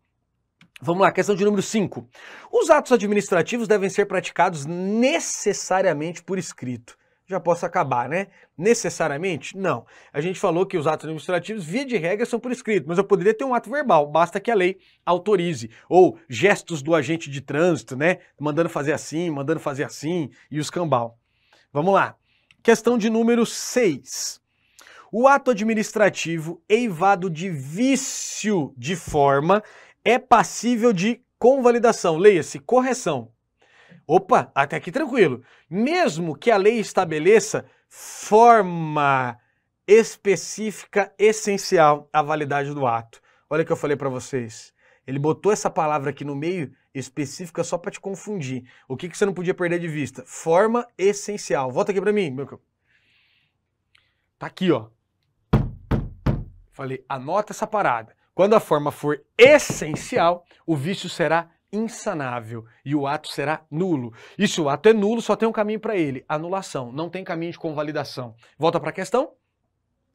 S1: Vamos lá, questão de número 5. Os atos administrativos devem ser praticados necessariamente por escrito. Já posso acabar, né? Necessariamente? Não. A gente falou que os atos administrativos, via de regra, são por escrito, mas eu poderia ter um ato verbal, basta que a lei autorize. Ou gestos do agente de trânsito, né? Mandando fazer assim, e os cambal. Vamos lá. Questão de número 6. O ato administrativo eivado de vício de forma é passível de convalidação. Leia-se, correção. Opa, até aqui tranquilo. Mesmo que a lei estabeleça forma específica essencial à validade do ato. Olha o que eu falei para vocês. Ele botou essa palavra aqui no meio, específica, só para te confundir. O que você não podia perder de vista? Forma essencial. Volta aqui para mim, meu. Tá aqui, ó. Falei, anota essa parada. Quando a forma for essencial, o vício será insanável e o ato será nulo. E se o ato é nulo, só tem um caminho para ele, anulação. Não tem caminho de convalidação. Volta para a questão.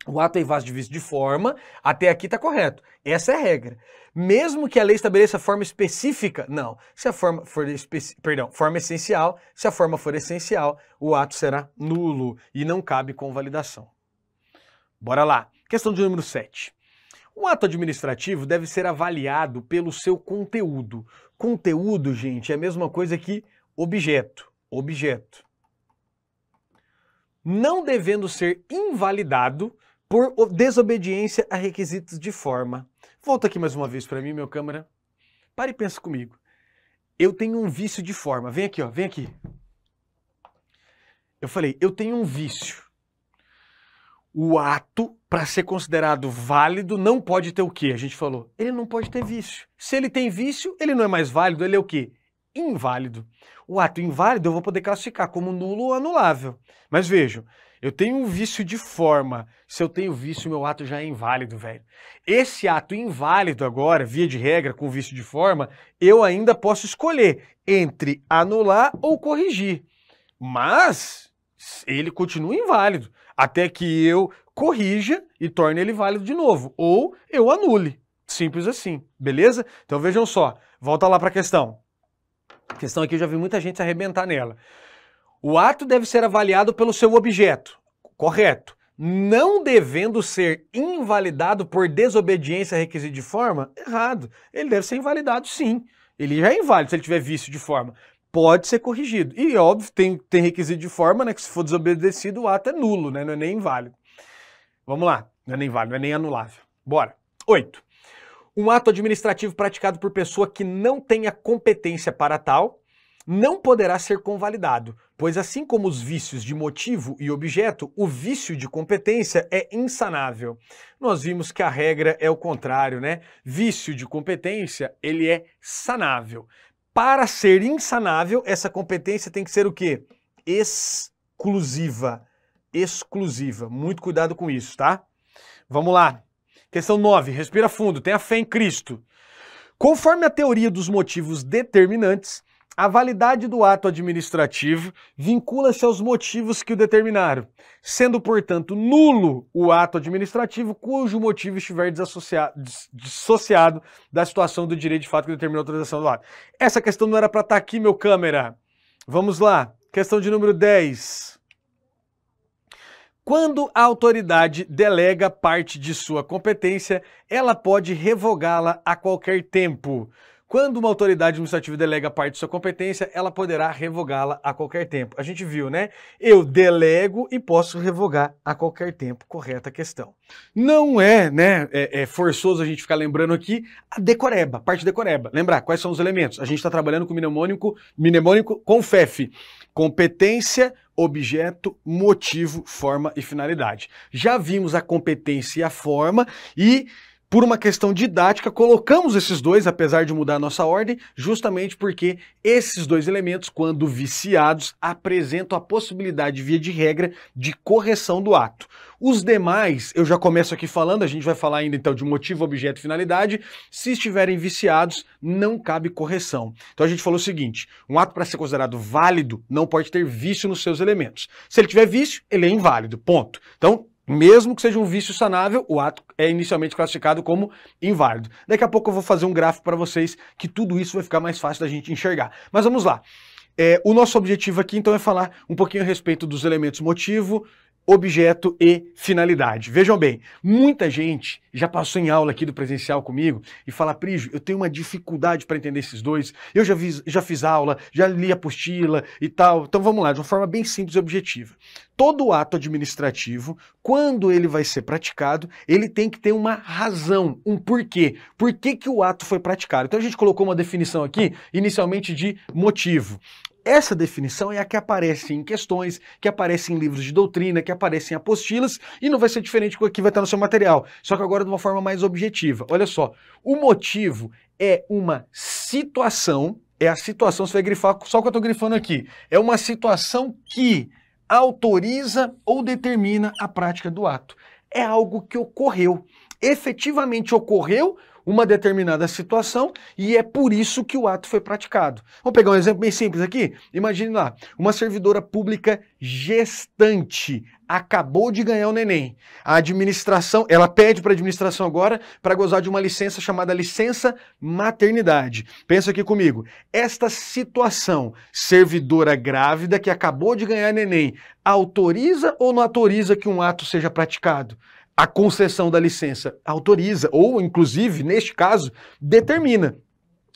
S1: O ato é evasivo de vício de forma, até aqui está correto. Essa é a regra. Mesmo que a lei estabeleça forma específica, não. Se a forma for forma essencial, se a forma for essencial, o ato será nulo e não cabe convalidação. Bora lá. Questão de número 7. O ato administrativo deve ser avaliado pelo seu conteúdo. Conteúdo, gente, é a mesma coisa que objeto. Objeto. Não devendo ser invalidado por desobediência a requisitos de forma. Volta aqui mais uma vez para mim, meu câmera. Pare e pensa comigo. Eu tenho um vício de forma. Vem aqui, ó, vem aqui. Eu falei, eu tenho um vício. O ato, para ser considerado válido, não pode ter o quê? A gente falou, ele não pode ter vício. Se ele tem vício, ele não é mais válido, ele é o quê? Inválido. O ato inválido eu vou poder classificar como nulo ou anulável. Mas vejam, eu tenho um vício de forma. Se eu tenho vício, meu ato já é inválido, velho. Esse ato inválido agora, via de regra, com vício de forma, eu ainda posso escolher entre anular ou corrigir. Mas ele continua inválido, até que eu corrija e torne ele válido de novo, ou eu anule. Simples assim, beleza? Então vejam só, volta lá para a questão. A questão aqui eu já vi muita gente se arrebentar nela. O ato deve ser avaliado pelo seu objeto, correto. Não devendo ser invalidado por desobediência a requisito de forma, errado. Ele deve ser invalidado sim. Ele já é inválido se ele tiver vício de forma. Pode ser corrigido. E óbvio, tem requisito de forma, né, que se for desobedecido, o ato é nulo, né, não é nem inválido. Vamos lá, não é nem válido, não é nem anulável. Bora. 8. Um ato administrativo praticado por pessoa que não tenha competência para tal não poderá ser convalidado, pois assim como os vícios de motivo e objeto, o vício de competência é insanável. Nós vimos que a regra é o contrário, né? Vício de competência, ele é sanável. Para ser insanável, essa competência tem que ser o quê? Exclusiva. Exclusiva. Muito cuidado com isso, tá? Vamos lá. Questão 9. Respira fundo. Tenha fé em Cristo. Conforme a teoria dos motivos determinantes, a validade do ato administrativo vincula-se aos motivos que o determinaram, sendo, portanto, nulo o ato administrativo cujo motivo estiver dissociado da situação do direito de fato que determinou a autorização do ato. Essa questão não era para estar aqui, meu câmera. Vamos lá. Questão de número 10. Quando a autoridade delega parte de sua competência, ela pode revogá-la a qualquer tempo. Quando uma autoridade administrativa delega parte de sua competência, ela poderá revogá-la a qualquer tempo. A gente viu, né? Eu delego e posso revogar a qualquer tempo. Correta questão. Não é, né, forçoso a gente ficar lembrando aqui a decoreba, parte decoreba. Lembrar quais são os elementos? A gente está trabalhando com mnemônico com FEF. Competência, objeto, motivo, forma e finalidade. Já vimos a competência e a forma e Por uma questão didática, colocamos esses dois, apesar de mudar a nossa ordem, justamente porque esses dois elementos, quando viciados, apresentam a possibilidade, via de regra, de correção do ato. Os demais, eu já começo aqui falando, a gente vai falar ainda então de motivo, objeto e finalidade. Se estiverem viciados, não cabe correção. Então a gente falou o seguinte, um ato para ser considerado válido não pode ter vício nos seus elementos. Se ele tiver vício, ele é inválido, ponto. Então, mesmo que seja um vício sanável, o ato é inicialmente classificado como inválido. Daqui a pouco eu vou fazer um gráfico para vocês que tudo isso vai ficar mais fácil da gente enxergar. Mas vamos lá. O nosso objetivo aqui então é falar um pouquinho a respeito dos elementos motivo, objeto e finalidade. Vejam bem, muita gente já passou em aula aqui do presencial comigo e fala, Prígio, eu tenho uma dificuldade para entender esses dois, eu já fiz aula, já li a apostila e tal. Então vamos lá, de uma forma bem simples e objetiva. Todo ato administrativo, quando ele vai ser praticado, ele tem que ter uma razão, um porquê. Por que que o ato foi praticado? Então a gente colocou uma definição aqui, inicialmente de motivo. Essa definição é a que aparece em questões, que aparece em livros de doutrina, que aparece em apostilas, e não vai ser diferente do que vai estar no seu material, só que agora de uma forma mais objetiva. Olha só, o motivo é uma situação, é a situação, você vai grifar só o que eu estou grifando aqui, é uma situação que autoriza ou determina a prática do ato. É algo que ocorreu, efetivamente ocorreu, uma determinada situação e é por isso que o ato foi praticado. Vamos pegar um exemplo bem simples aqui? Imagine lá, uma servidora pública gestante acabou de ganhar o neném. A administração, ela pede para a administração agora para gozar de uma licença chamada licença maternidade. Pensa aqui comigo. Esta situação, servidora grávida que acabou de ganhar neném, autoriza ou não autoriza que um ato seja praticado? A concessão da licença autoriza, ou inclusive, neste caso, determina.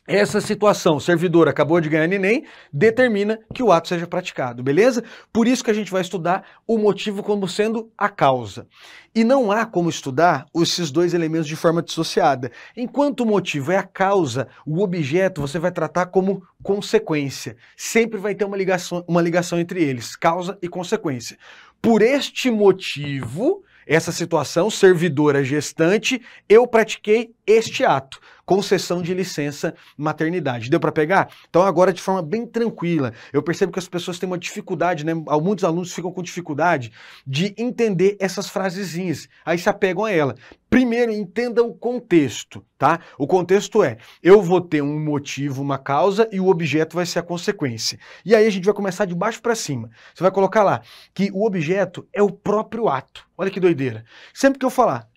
S1: Essa situação, servidor acabou de ganhar neném, determina que o ato seja praticado, beleza? Por isso que a gente vai estudar o motivo como sendo a causa. E não há como estudar esses dois elementos de forma dissociada. Enquanto o motivo é a causa, o objeto você vai tratar como consequência. Sempre vai ter uma ligação entre eles, causa e consequência. Por este motivo, essa situação, servidora gestante, eu pratiquei este ato, concessão de licença maternidade. Deu para pegar? Então agora de forma bem tranquila, eu percebo que as pessoas têm uma dificuldade, né? Muitos alunos ficam com dificuldade de entender essas frasezinhas, aí se apegam a ela. Primeiro, entenda o contexto, tá? O contexto é, eu vou ter um motivo, uma causa e o objeto vai ser a consequência. E aí a gente vai começar de baixo para cima. Você vai colocar lá que o objeto é o próprio ato. Olha que doideira. Sempre que eu falar,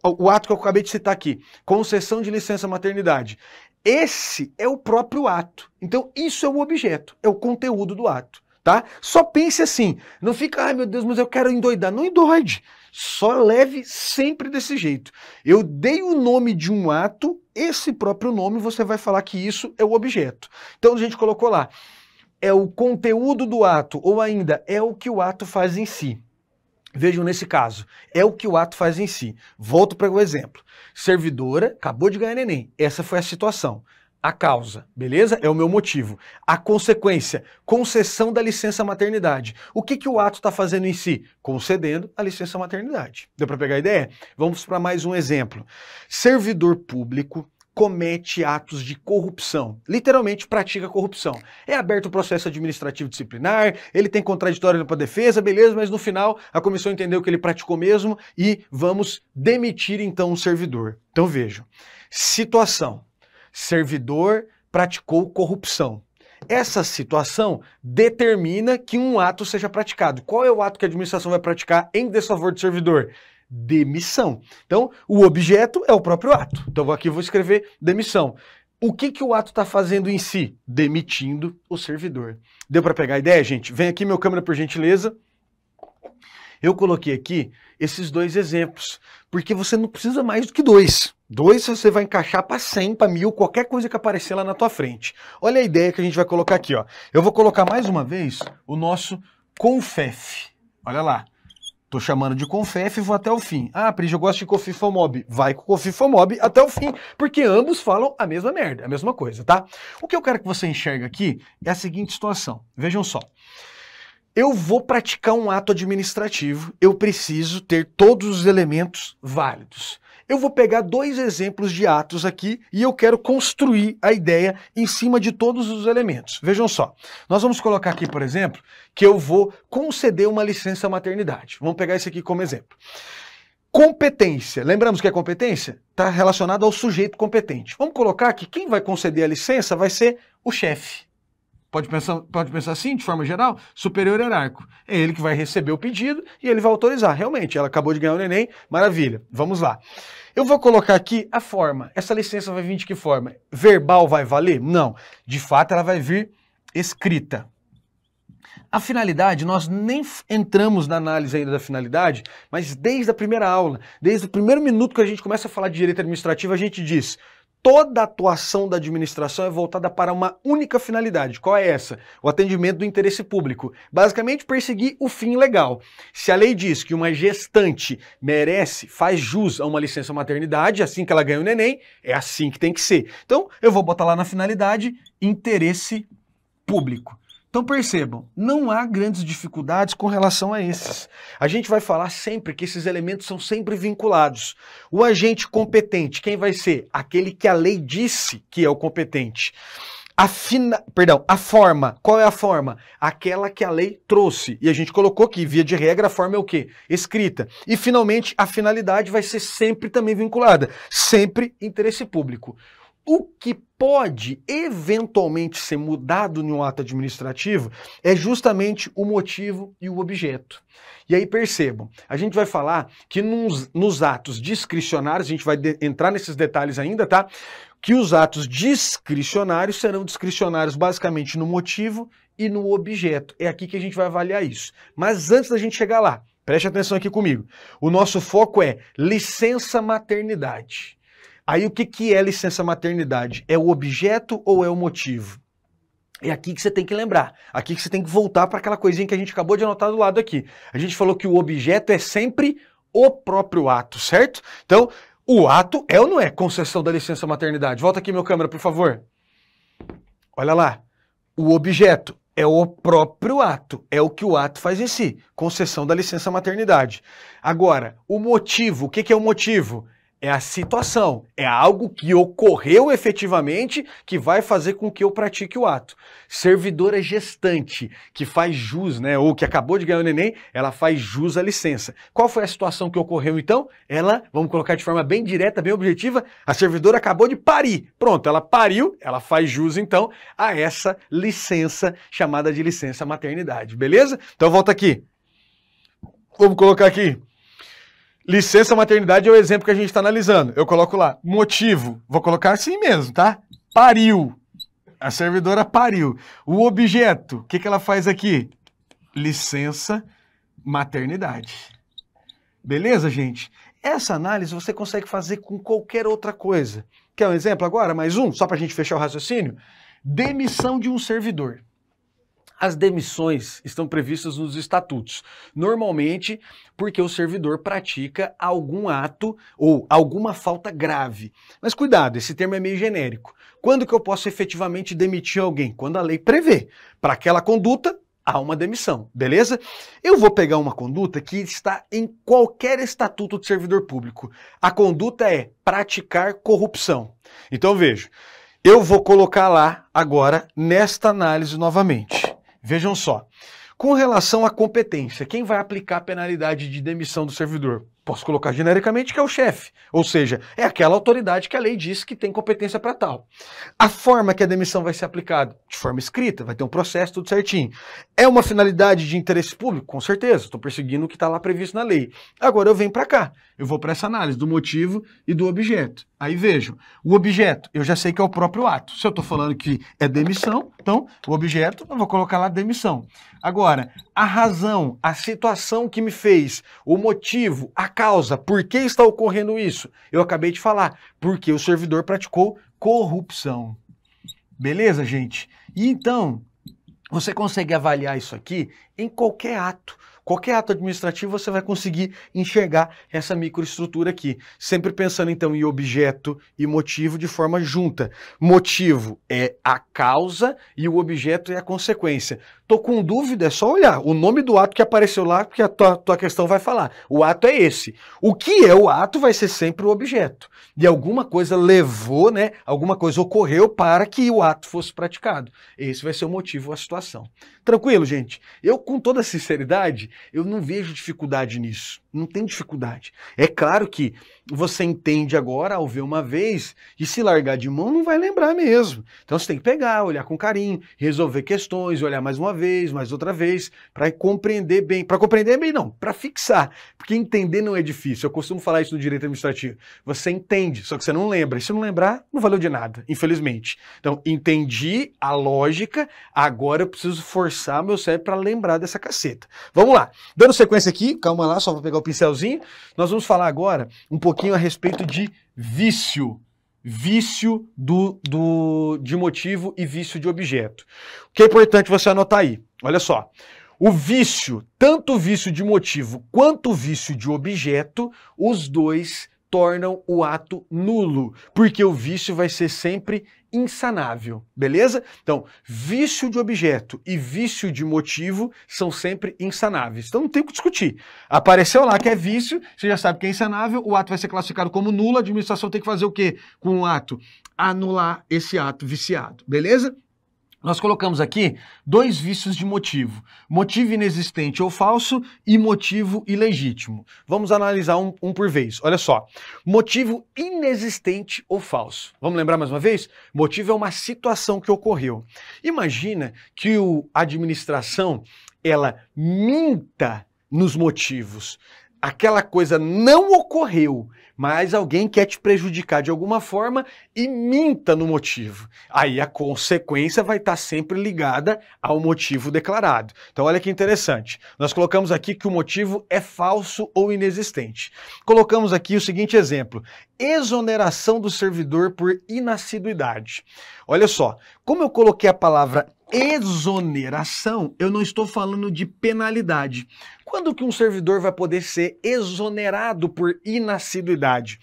S1: o ato que eu acabei de citar aqui, concessão de licença maternidade, esse é o próprio ato. Então isso é o objeto, é o conteúdo do ato, tá? Só pense assim, não fica, ai meu Deus, mas eu quero endoidar. Não endoide, só leve sempre desse jeito. Eu dei o nome de um ato, esse próprio nome você vai falar que isso é o objeto. Então a gente colocou lá, é o conteúdo do ato, ou ainda é o que o ato faz em si. Vejam nesse caso, é o que o ato faz em si. Volto para o exemplo. Servidora acabou de ganhar neném. Essa foi a situação. A causa, beleza? É o meu motivo. A consequência, concessão da licença maternidade. O que o ato está fazendo em si? Concedendo a licença maternidade. Deu para pegar a ideia? Vamos para mais um exemplo. Servidor público comete atos de corrupção, literalmente pratica corrupção. É aberto o processo administrativo disciplinar, ele tem contraditório para a defesa, beleza, mas no final a comissão entendeu que ele praticou mesmo e vamos demitir então o servidor. Então vejam, situação, servidor praticou corrupção. Essa situação determina que um ato seja praticado. Qual é o ato que a administração vai praticar em desfavor do servidor? Demissão. Então, o objeto é o próprio ato. Então, aqui eu vou escrever demissão. O que o ato está fazendo em si? Demitindo o servidor. Deu para pegar a ideia, gente? Vem aqui meu câmera, por gentileza. Eu coloquei aqui esses dois exemplos, porque você não precisa mais do que dois. Dois você vai encaixar para 100, para 1000, qualquer coisa que aparecer lá na tua frente. Olha a ideia que a gente vai colocar aqui, ó. Eu vou colocar mais uma vez o nosso CONFEF. Olha lá. Tô chamando de CONFEF e vou até o fim. Ah, Prígio, eu gosto de COFINFOMOB. Vai com COFINFOMOB até o fim, porque ambos falam a mesma merda, a mesma coisa, tá? O que eu quero que você enxergue aqui é a seguinte situação. Vejam só. eu vou praticar um ato administrativo, eu preciso ter todos os elementos válidos. Eu vou pegar 2 exemplos de atos aqui e eu quero construir a ideia em cima de todos os elementos. Vejam só, nós vamos colocar aqui, por exemplo, que eu vou conceder uma licença maternidade. Vamos pegar esse aqui como exemplo. Competência. Lembramos que a competência está relacionada ao sujeito competente. Vamos colocar que quem vai conceder a licença vai ser o chefe. Pode pensar assim, de forma geral, superior hierárquico. É ele que vai receber o pedido e ele vai autorizar. Realmente, ela acabou de ganhar o neném, maravilha. Vamos lá. Eu vou colocar aqui a forma. Essa licença vai vir de que forma? Verbal vai valer? Não. De fato, ela vai vir escrita. A finalidade, nós nem entramos na análise ainda da finalidade, mas desde a primeira aula, desde o primeiro minuto que a gente começa a falar de direito administrativo, a gente diz: toda a atuação da administração é voltada para uma única finalidade. Qual é essa? O atendimento do interesse público. Basicamente, perseguir o fim legal. Se a lei diz que uma gestante merece, faz jus a uma licença maternidade, assim que ela ganha o neném, é assim que tem que ser. Então, eu vou botar lá na finalidade, interesse público. Então percebam, não há grandes dificuldades com relação a esses. A gente vai falar sempre que esses elementos são sempre vinculados. O agente competente, quem vai ser? Aquele que a lei disse que é o competente. A forma, qual é a forma? Aquela que a lei trouxe. E a gente colocou que, via de regra, a forma é o quê? Escrita. E, finalmente, a finalidade vai ser sempre também vinculada. Sempre interesse público. O que pode eventualmente ser mudado em um ato administrativo é justamente o motivo e o objeto. E aí percebam, a gente vai falar que nos atos discricionários, a gente vai entrar nesses detalhes ainda, tá? Que os atos discricionários serão discricionários basicamente no motivo e no objeto. É aqui que a gente vai avaliar isso. Mas antes da gente chegar lá, preste atenção aqui comigo. O nosso foco é licença maternidade. Aí o que é licença maternidade? É o objeto ou é o motivo? É aqui que você tem que lembrar. Aqui que você tem que voltar para aquela coisinha que a gente acabou de anotar do lado aqui. A gente falou que o objeto é sempre o próprio ato, certo? Então, o ato é ou não é concessão da licença maternidade? Volta aqui, meu câmera, por favor. Olha lá. O objeto é o próprio ato. É o que o ato faz em si. Concessão da licença maternidade. Agora, o motivo. O que é o motivo? É a situação, é algo que ocorreu efetivamente que vai fazer com que eu pratique o ato. Servidora gestante, que faz jus, né, ou que acabou de ganhar o neném, ela faz jus à licença. Qual foi a situação que ocorreu então? Ela, vamos colocar de forma bem direta, bem objetiva, a servidora acabou de parir. Pronto, ela pariu, ela faz jus então a essa licença chamada de licença maternidade, beleza? Então volta aqui. Vamos colocar aqui. Licença maternidade é o exemplo que a gente está analisando. Eu coloco lá, motivo, vou colocar assim mesmo, tá? Pariu. A servidora pariu. O objeto, o que ela faz aqui? Licença maternidade. Beleza, gente? Essa análise você consegue fazer com qualquer outra coisa. Quer um exemplo agora? Mais um, só para a gente fechar o raciocínio? Demissão de um servidor. As demissões estão previstas nos estatutos, normalmente porque o servidor pratica algum ato ou alguma falta grave. Mas cuidado, esse termo é meio genérico. Quando que eu posso efetivamente demitir alguém? Quando a lei prevê. Para aquela conduta, há uma demissão, beleza? Eu vou pegar uma conduta que está em qualquer estatuto de servidor público. A conduta é praticar corrupção. Então veja, eu vou colocar lá agora nesta análise novamente. Vejam só, com relação à competência, quem vai aplicar a penalidade de demissão do servidor? Posso colocar genericamente que é o chefe, ou seja, é aquela autoridade que a lei diz que tem competência para tal. A forma que a demissão vai ser aplicada? De forma escrita, vai ter um processo tudo certinho. É uma finalidade de interesse público? Com certeza, estou perseguindo o que está lá previsto na lei. Agora eu venho para cá, eu vou para essa análise do motivo e do objeto. Aí vejam, o objeto, eu já sei que é o próprio ato. Se eu estou falando que é demissão, então o objeto, eu vou colocar lá demissão. Agora, a razão, a situação que me fez, o motivo, a causa, por que está ocorrendo isso? Eu acabei de falar, porque o servidor praticou corrupção. Beleza, gente? E então, você consegue avaliar isso aqui em qualquer ato. Qualquer ato administrativo você vai conseguir enxergar essa microestrutura aqui. Sempre pensando então em objeto e motivo de forma junta. Motivo é a causa e o objeto é a consequência. Tô com dúvida, é só olhar o nome do ato que apareceu lá, porque a tua questão vai falar. O ato é esse. O que é o ato vai ser sempre o objeto. E alguma coisa levou, né? Alguma coisa ocorreu para que o ato fosse praticado. Esse vai ser o motivo, a situação. Tranquilo, gente? Eu, com toda sinceridade, eu não vejo dificuldade nisso. Não tem dificuldade. É claro que você entende agora ao ver uma vez e se largar de mão não vai lembrar mesmo. Então você tem que pegar, olhar com carinho, resolver questões, olhar mais uma vez, mais outra vez, para compreender bem. Para compreender bem não, para fixar. Porque entender não é difícil. Eu costumo falar isso no direito administrativo. Você entende, só que você não lembra. E se não lembrar, não valeu de nada, infelizmente. Então, entendi a lógica, agora eu preciso forçar meu cérebro para lembrar dessa caceta. Vamos lá. Dando sequência aqui, calma lá, só vou pegar o pincelzinho. Nós vamos falar agora um pouquinho a respeito de vício. Vício de motivo e vício de objeto. O que é importante você anotar aí? Olha só. O vício, tanto o vício de motivo quanto o vício de objeto, os dois tornam o ato nulo, porque o vício vai ser sempre insanável, beleza? Então, vício de objeto e vício de motivo são sempre insanáveis. Então não tem o que discutir. Apareceu lá que é vício, você já sabe que é insanável, o ato vai ser classificado como nulo, a administração tem que fazer o quê com o ato? Anular esse ato viciado, beleza? Nós colocamos aqui dois vícios de motivo. Motivo inexistente ou falso e motivo ilegítimo. Vamos analisar um por vez. Olha só. Motivo inexistente ou falso. Vamos lembrar mais uma vez? Motivo é uma situação que ocorreu. Imagina que a administração, ela minta nos motivos. Aquela coisa não ocorreu, mas alguém quer te prejudicar de alguma forma e minta no motivo. Aí a consequência vai estar sempre ligada ao motivo declarado. Então olha que interessante. Nós colocamos aqui que o motivo é falso ou inexistente. Colocamos aqui o seguinte exemplo. Exoneração do servidor por inassiduidade. Olha só, como eu coloquei a palavra exoneração, eu não estou falando de penalidade. Quando que um servidor vai poder ser exonerado por inassiduidade?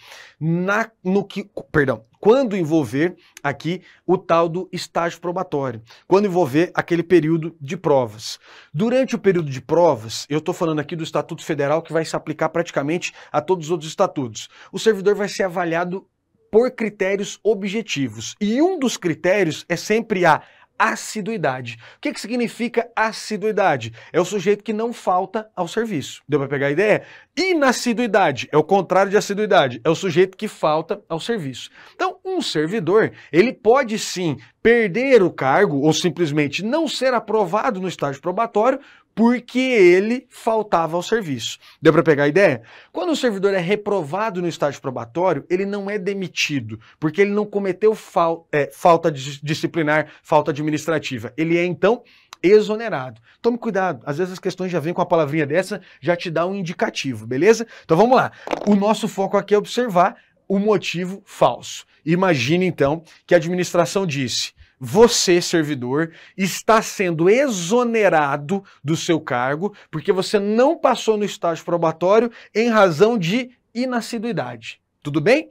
S1: Quando envolver aqui o tal do estágio probatório, quando envolver aquele período de provas. Durante o período de provas, eu estou falando aqui do Estatuto Federal que vai se aplicar praticamente a todos os outros estatutos. O servidor vai ser avaliado por critérios objetivos e um dos critérios é sempre a assiduidade. O que significa assiduidade? É o sujeito que não falta ao serviço. Deu para pegar a ideia? Inassiduidade é o contrário de assiduidade. É o sujeito que falta ao serviço. Então, um servidor, ele pode sim perder o cargo ou simplesmente não ser aprovado no estágio probatório porque ele faltava ao serviço. Deu para pegar a ideia? Quando o servidor é reprovado no estágio probatório, ele não é demitido, porque ele não cometeu falta disciplinar, falta administrativa. Ele é, então, exonerado. Tome cuidado, às vezes as questões já vêm com a palavrinha dessa, já te dá um indicativo, beleza? Então vamos lá. O nosso foco aqui é observar o motivo falso. Imagine, então, que a administração disse: você, servidor, está sendo exonerado do seu cargo porque você não passou no estágio probatório em razão de inassiduidade. Tudo bem?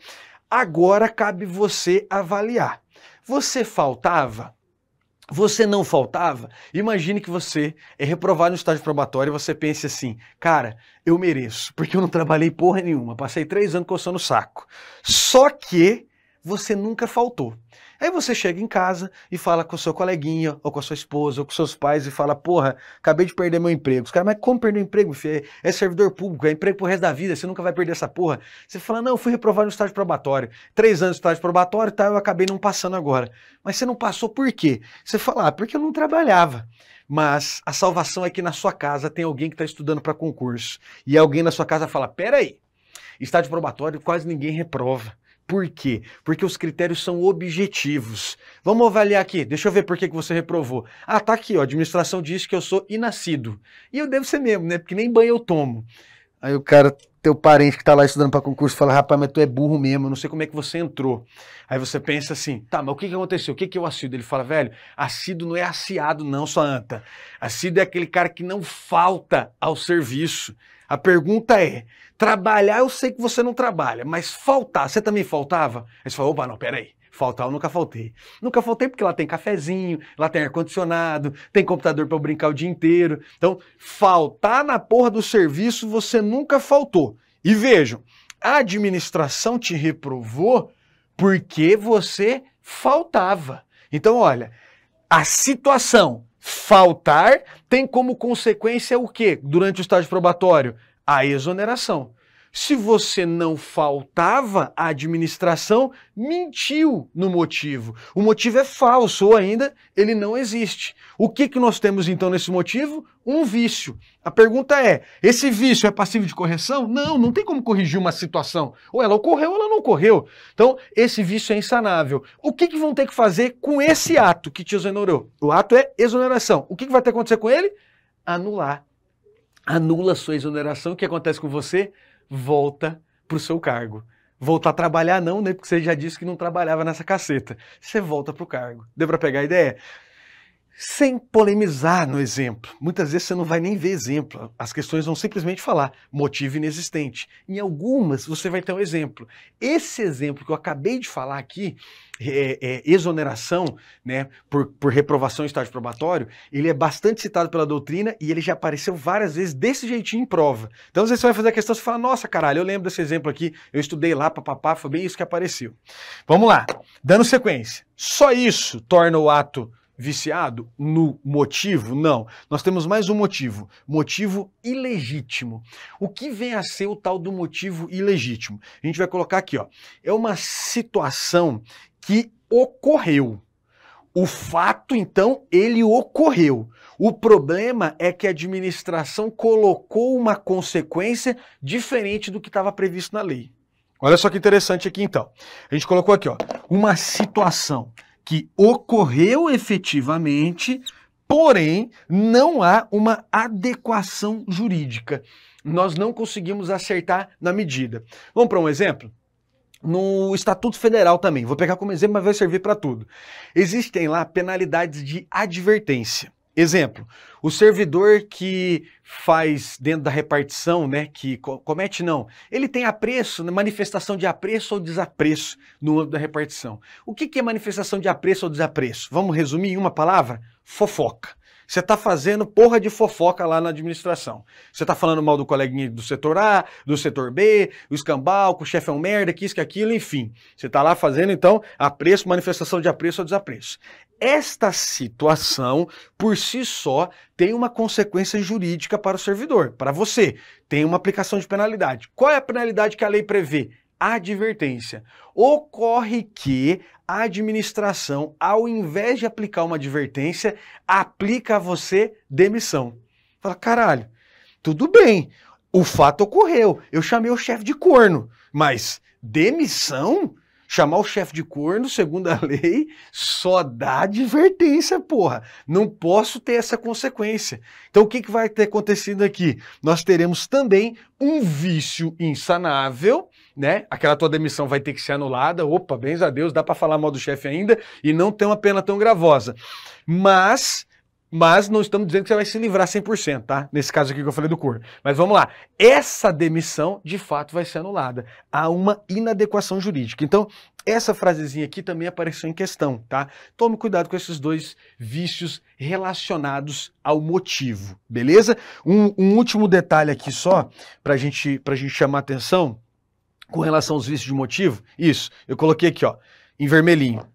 S1: Agora cabe você avaliar. Você faltava? Você não faltava? Imagine que você é reprovado no estágio probatório e você pense assim: cara, eu mereço, porque eu não trabalhei porra nenhuma, passei 3 anos coçando o saco. Só que você nunca faltou. Aí você chega em casa e fala com o seu coleguinha, ou com a sua esposa, ou com seus pais e fala: porra, acabei de perder meu emprego. Os caras: mas como perder o emprego, meu filho? É servidor público, é emprego pro resto da vida, você nunca vai perder essa porra. Você fala: não, eu fui reprovado no estágio probatório. 3 anos de estágio probatório, tá, eu acabei não passando agora. Mas você não passou por quê? Você fala: porque eu não trabalhava. Mas a salvação é que na sua casa tem alguém que está estudando para concurso. E alguém na sua casa fala: peraí, estágio probatório quase ninguém reprova. Por quê? Porque os critérios são objetivos. Vamos avaliar aqui, deixa eu ver por que você reprovou. Ah, tá aqui, ó, a administração diz que eu sou inassíduo. E eu devo ser mesmo, né? Porque nem banho eu tomo. Aí o cara, teu parente que tá lá estudando para concurso, fala: rapaz, mas tu é burro mesmo, eu não sei como é que você entrou. Aí você pensa assim: tá, mas o que aconteceu? O que é o assíduo? Ele fala: velho, assíduo não é assiado não, sua anta. Assíduo é aquele cara que não falta ao serviço. A pergunta é: trabalhar eu sei que você não trabalha, mas faltar, você também faltava? Aí você fala: opa, não, peraí. Faltar eu nunca faltei. Nunca faltei porque lá tem cafezinho, lá tem ar-condicionado, tem computador para eu brincar o dia inteiro. Então, faltar na porra do serviço você nunca faltou. E vejam, a administração te reprovou porque você faltava. Então, olha, a situação faltar tem como consequência o quê? Durante o estágio probatório? A exoneração. Se você não faltava, a administração mentiu no motivo. O motivo é falso, ou ainda, ele não existe. O que nós temos então nesse motivo? Um vício. A pergunta é, esse vício é passível de correção? Não, não tem como corrigir uma situação. Ou ela ocorreu ou ela não ocorreu. Então, esse vício é insanável. O que vão ter que fazer com esse ato que te exonerou? O ato é exoneração. O que vai ter que acontecer com ele? Anular. Anula a sua exoneração. O que acontece com você? Volta para o seu cargo. Voltar a trabalhar não, né? Porque você já disse que não trabalhava nessa caceta. Você volta para o cargo. Deu para pegar a ideia? Sem polemizar no exemplo. Muitas vezes você não vai nem ver exemplo. As questões vão simplesmente falar motivo inexistente. Em algumas você vai ter um exemplo. Esse exemplo que eu acabei de falar aqui, exoneração, né, por reprovação em estágio probatório, ele é bastante citado pela doutrina e ele já apareceu várias vezes desse jeitinho em prova. Então às vezes você vai fazer a questão e fala, nossa caralho, eu lembro desse exemplo aqui, eu estudei lá, papapá, foi bem isso que apareceu. Vamos lá, dando sequência. Só isso torna o ato viciado no motivo? Não. Nós temos mais um motivo. Motivo ilegítimo. O que vem a ser o tal do motivo ilegítimo? A gente vai colocar aqui, ó. É uma situação que ocorreu. O fato, então, ele ocorreu. O problema é que a administração colocou uma consequência diferente do que estava previsto na lei. Olha só que interessante aqui, então. A gente colocou aqui, ó, uma situação que ocorreu efetivamente, porém não há uma adequação jurídica. Nós não conseguimos acertar na medida. Vamos para um exemplo? No Estatuto Federal também, vou pegar como exemplo, mas vai servir para tudo. Existem lá penalidades de advertência. Exemplo, o servidor que faz dentro da repartição, né, que comete não, ele tem apreço, manifestação de apreço ou desapreço no âmbito da repartição. O que é manifestação de apreço ou desapreço? Vamos resumir em uma palavra? Fofoca. Você está fazendo porra de fofoca lá na administração. Você está falando mal do coleguinha do setor A, do setor B, o escambau, que o chefe é um merda, que isso, que aquilo, enfim. Você está lá fazendo, então, apreço, manifestação de apreço ou desapreço. Esta situação, por si só, tem uma consequência jurídica para o servidor, para você. Tem uma aplicação de penalidade. Qual é a penalidade que a lei prevê? Advertência. Ocorre que a administração, ao invés de aplicar uma advertência, aplica a você demissão. Fala, caralho, tudo bem, o fato ocorreu, eu chamei o chefe de corno, mas demissão? Chamar o chefe de corno, segundo a lei, só dá advertência, porra. Não posso ter essa consequência. Então o que vai ter acontecido aqui? Nós teremos também um vício insanável, né? Aquela tua demissão vai ter que ser anulada. Opa, bens a Deus, dá para falar mal do chefe ainda e não ter uma pena tão gravosa. Mas não estamos dizendo que você vai se livrar 100%, tá? Nesse caso aqui que eu falei do corno. Mas vamos lá. Essa demissão, de fato, vai ser anulada. Há uma inadequação jurídica. Então, essa frasezinha aqui também apareceu em questão, tá? Tome cuidado com esses dois vícios relacionados ao motivo, beleza? Um último detalhe aqui só, pra gente chamar atenção, com relação aos vícios de motivo. Isso, eu coloquei aqui, ó, em vermelhinho.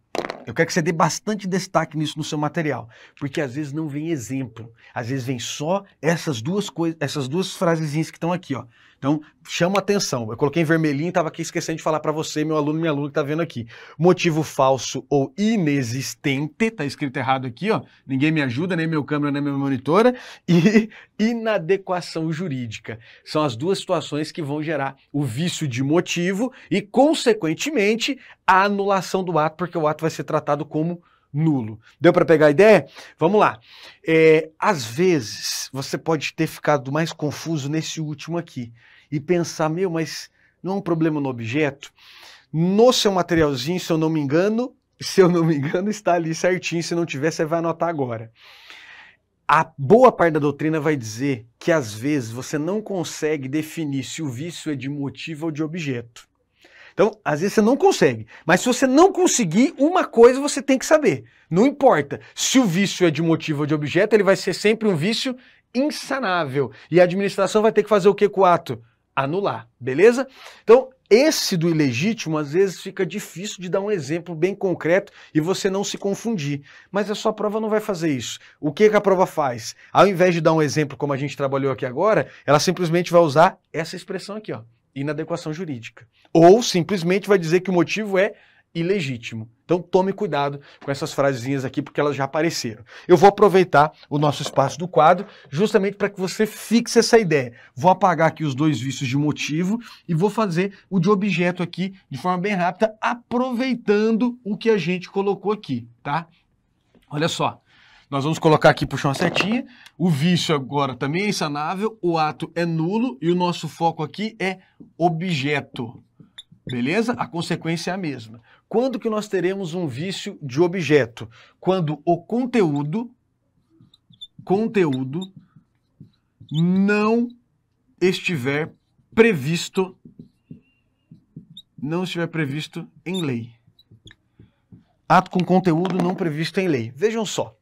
S1: Eu quero que você dê bastante destaque nisso no seu material, porque às vezes não vem exemplo, às vezes vem só essas duas coisas, essas duas frasezinhas que estão aqui, ó. Então, chama atenção. Eu coloquei em vermelhinho e estava aqui esquecendo de falar para você, meu aluno, minha aluna que está vendo aqui. Motivo falso ou inexistente, tá escrito errado aqui, ó. Ninguém me ajuda, nem meu câmera, nem minha monitora. E inadequação jurídica. São as duas situações que vão gerar o vício de motivo e, consequentemente, a anulação do ato, porque o ato vai ser tratado como nulo. Deu para pegar a ideia? Vamos lá. Às vezes, você pode ter ficado mais confuso nesse último aqui e pensar, meu, mas não é um problema no objeto? No seu materialzinho, se eu não me engano, está ali certinho. Se não tiver, você vai anotar agora. A boa parte da doutrina vai dizer que, às vezes, você não consegue definir se o vício é de motivo ou de objeto. Então, às vezes você não consegue. Mas se você não conseguir, uma coisa você tem que saber. Não importa se o vício é de motivo ou de objeto, ele vai ser sempre um vício insanável. E a administração vai ter que fazer o que com o ato? Anular, beleza? Então, esse do ilegítimo, às vezes fica difícil de dar um exemplo bem concreto e você não se confundir. Mas a sua prova não vai fazer isso. O que a prova faz? Ao invés de dar um exemplo como a gente trabalhou aqui agora, ela simplesmente vai usar essa expressão aqui, ó, inadequação jurídica. Ou simplesmente vai dizer que o motivo é ilegítimo. Então tome cuidado com essas frasezinhas aqui, porque elas já apareceram. Eu vou aproveitar o nosso espaço do quadro justamente para que você fixe essa ideia. Vou apagar aqui os dois vícios de motivo e vou fazer o de objeto aqui de forma bem rápida, aproveitando o que a gente colocou aqui, tá? Olha só. Nós vamos colocar aqui, puxar uma setinha, o vício agora também é insanável, o ato é nulo e o nosso foco aqui é objeto. Beleza? A consequência é a mesma. Quando que nós teremos um vício de objeto? Quando o conteúdo não estiver previsto em lei. Ato com conteúdo não previsto em lei. Vejam só.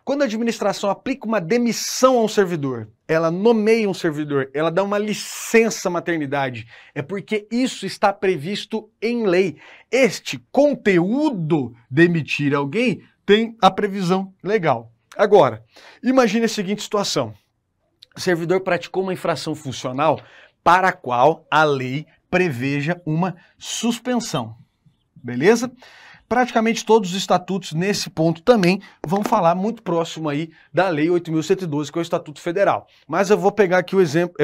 S1: Quando a administração aplica uma demissão a um servidor, ela nomeia um servidor, ela dá uma licença maternidade, é porque isso está previsto em lei. Este conteúdo demitir alguém tem a previsão legal. Agora, imagine a seguinte situação. O servidor praticou uma infração funcional para a qual a lei preveja uma suspensão. Beleza? Praticamente todos os estatutos nesse ponto também vão falar muito próximo aí da Lei 8.112, que é o Estatuto Federal. Mas eu vou pegar aqui o exemplo,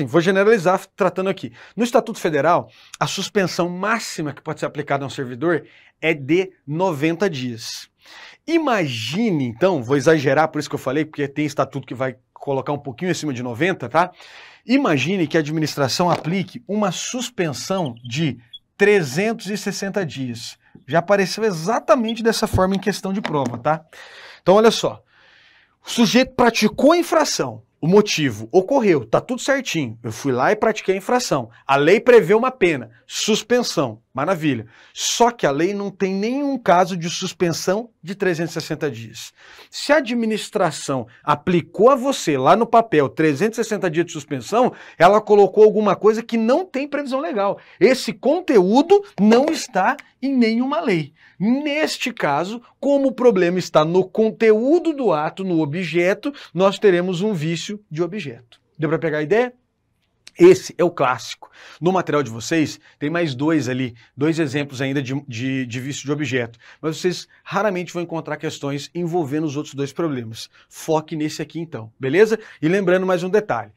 S1: vou generalizar tratando aqui. No Estatuto Federal, a suspensão máxima que pode ser aplicada a um servidor é de 90 dias. Imagine, então, vou exagerar por isso que eu falei, porque tem estatuto que vai colocar um pouquinho acima de 90, tá? Imagine que a administração aplique uma suspensão de 360 dias. Já apareceu exatamente dessa forma em questão de prova, tá? Então, olha só. O sujeito praticou a infração. O motivo ocorreu, tá tudo certinho. Eu fui lá e pratiquei a infração. A lei prevê uma pena, suspensão. Maravilha. Só que a lei não tem nenhum caso de suspensão de 360 dias. Se a administração aplicou a você lá no papel 360 dias de suspensão, ela colocou alguma coisa que não tem previsão legal. Esse conteúdo não está em nenhuma lei. Neste caso, como o problema está no conteúdo do ato, no objeto, nós teremos um vício de objeto. Deu para pegar a ideia? Esse é o clássico. No material de vocês, tem mais dois exemplos ainda de vício de objeto. Mas vocês raramente vão encontrar questões envolvendo os outros dois problemas. Foque nesse aqui então, beleza? E lembrando mais um detalhe.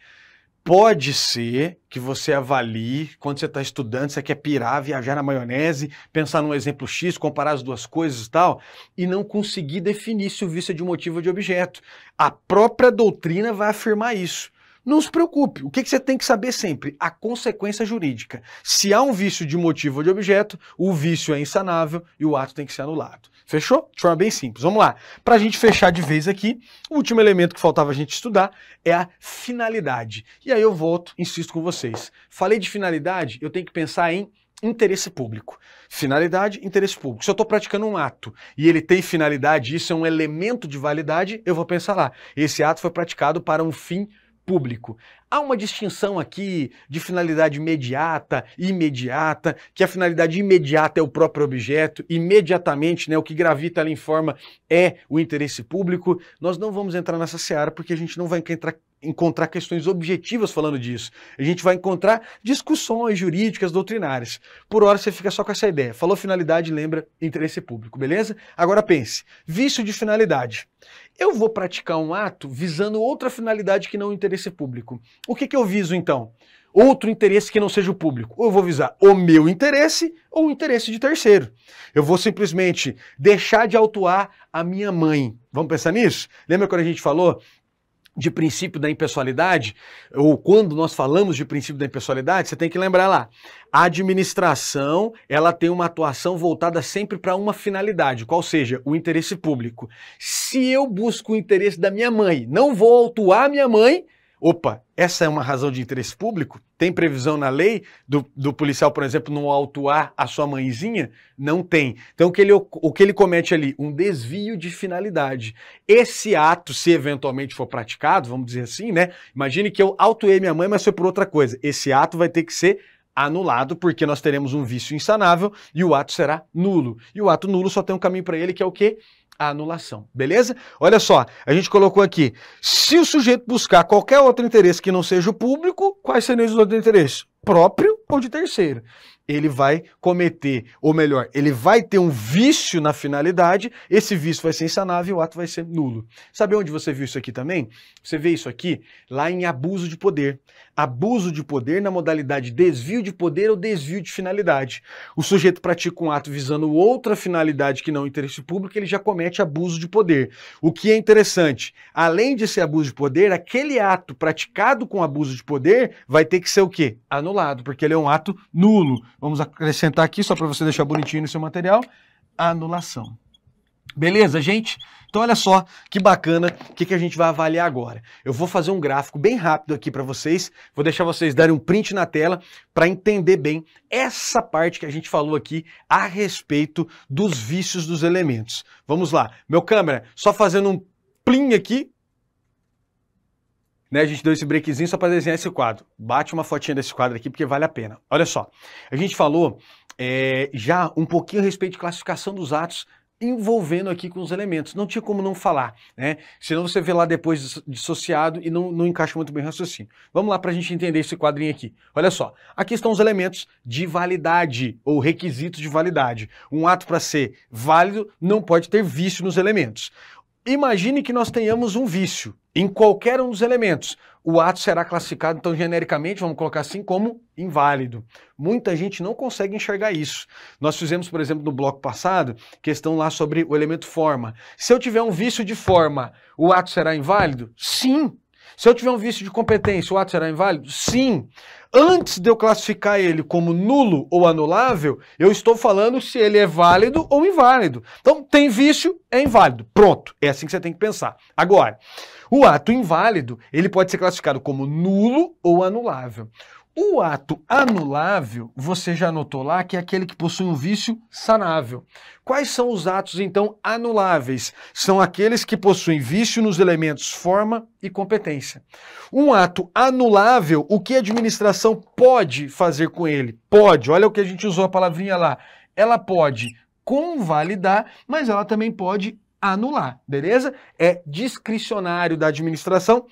S1: Pode ser que você avalie, quando você está estudando, você quer pirar, viajar na maionese, pensar num exemplo X, comparar as duas coisas e tal, e não conseguir definir se o vício é de motivo ou de objeto. A própria doutrina vai afirmar isso. Não se preocupe, o que você tem que saber sempre? A consequência jurídica. Se há um vício de motivo ou de objeto, o vício é insanável e o ato tem que ser anulado. Fechou? De forma bem simples. Vamos lá. Para a gente fechar de vez aqui, o último elemento que faltava a gente estudar é a finalidade. E aí eu volto, insisto com vocês. Falei de finalidade, eu tenho que pensar em interesse público. Finalidade, interesse público. Se eu estou praticando um ato e ele tem finalidade, isso é um elemento de validade, eu vou pensar lá. Esse ato foi praticado para um fim público. Há uma distinção aqui de finalidade imediata e imediata, que a finalidade imediata é o próprio objeto, imediatamente, né, o que gravita ali em forma é o interesse público. Nós não vamos entrar nessa seara porque a gente não vai encontrar questões objetivas falando disso. A gente vai encontrar discussões jurídicas, doutrinárias. Por hora você fica só com essa ideia. Falou finalidade, lembra interesse público, beleza? Agora pense, vício de finalidade. Eu vou praticar um ato visando outra finalidade que não o interesse público. O que eu viso então? Outro interesse que não seja o público. Ou eu vou visar o meu interesse ou o interesse de terceiro. Eu vou simplesmente deixar de autuar a minha mãe. Vamos pensar nisso? Lembra quando a gente falou de princípio da impessoalidade, ou quando nós falamos de princípio da impessoalidade, você tem que lembrar lá, a administração, ela tem uma atuação voltada sempre para uma finalidade, qual seja, o interesse público. Se eu busco o interesse da minha mãe, não vou autuar minha mãe, Opa, essa é uma razão de interesse público? Tem previsão na lei do policial, por exemplo, não autuar a sua mãezinha? Não tem. Então o que ele comete ali? Um desvio de finalidade. Esse ato, se eventualmente for praticado, vamos dizer assim, né? Imagine que eu autuei minha mãe, mas foi por outra coisa. Esse ato vai ter que ser anulado, porque nós teremos um vício insanável e o ato será nulo. E o ato nulo só tem um caminho para ele, que é o quê? A anulação, beleza? Olha só, a gente colocou aqui, se o sujeito buscar qualquer outro interesse que não seja o público, quais seriam os outros interesses? Próprio ou de terceiro? Ele vai cometer, ou melhor, ele vai ter um vício na finalidade, esse vício vai ser insanável e o ato vai ser nulo. Sabe onde você viu isso aqui também? Você vê isso aqui lá em abuso de poder. Abuso de poder na modalidade desvio de poder ou desvio de finalidade. O sujeito pratica um ato visando outra finalidade que não o interesse público, ele já comete abuso de poder. O que é interessante, além de ser abuso de poder, aquele ato praticado com abuso de poder vai ter que ser o quê? Anulado, porque ele é um ato nulo. Vamos acrescentar aqui, só para você deixar bonitinho no seu material, anulação. Beleza, gente? Então olha só que bacana o que a gente vai avaliar agora. Eu vou fazer um gráfico bem rápido aqui para vocês, vou deixar vocês darem um print na tela para entender bem essa parte que a gente falou aqui a respeito dos vícios dos elementos. Vamos lá. Meu câmera, só fazendo um plim aqui, né, a gente deu esse breakzinho só para desenhar esse quadro. Bate uma fotinha desse quadro aqui porque vale a pena. Olha só, a gente falou já um pouquinho a respeito de classificação dos atos envolvendo aqui com os elementos. Não tinha como não falar, né? Senão você vê lá depois dissociado e não encaixa muito bem o raciocínio. Vamos lá para a gente entender esse quadrinho aqui. Olha só, aqui estão os elementos de validade ou requisitos de validade. Um ato para ser válido não pode ter vício nos elementos. Imagine que nós tenhamos um vício em qualquer um dos elementos. O ato será classificado, então, genericamente, vamos colocar assim, como inválido. Muita gente não consegue enxergar isso. Nós fizemos, por exemplo, no bloco passado, questão lá sobre o elemento forma. Se eu tiver um vício de forma, o ato será inválido? Sim. Se eu tiver um vício de competência, o ato será inválido? Sim. Antes de eu classificar ele como nulo ou anulável, eu estou falando se ele é válido ou inválido. Então, tem vício, é inválido. Pronto. É assim que você tem que pensar. Agora, o ato inválido, ele pode ser classificado como nulo ou anulável. O ato anulável, você já anotou lá que é aquele que possui um vício sanável. Quais são os atos, então, anuláveis? São aqueles que possuem vício nos elementos forma e competência. Um ato anulável, o que a administração pode fazer com ele? Pode, olha o que a gente usou a palavrinha lá. Ela pode convalidar, mas ela também pode anular, beleza? É discricionário da administração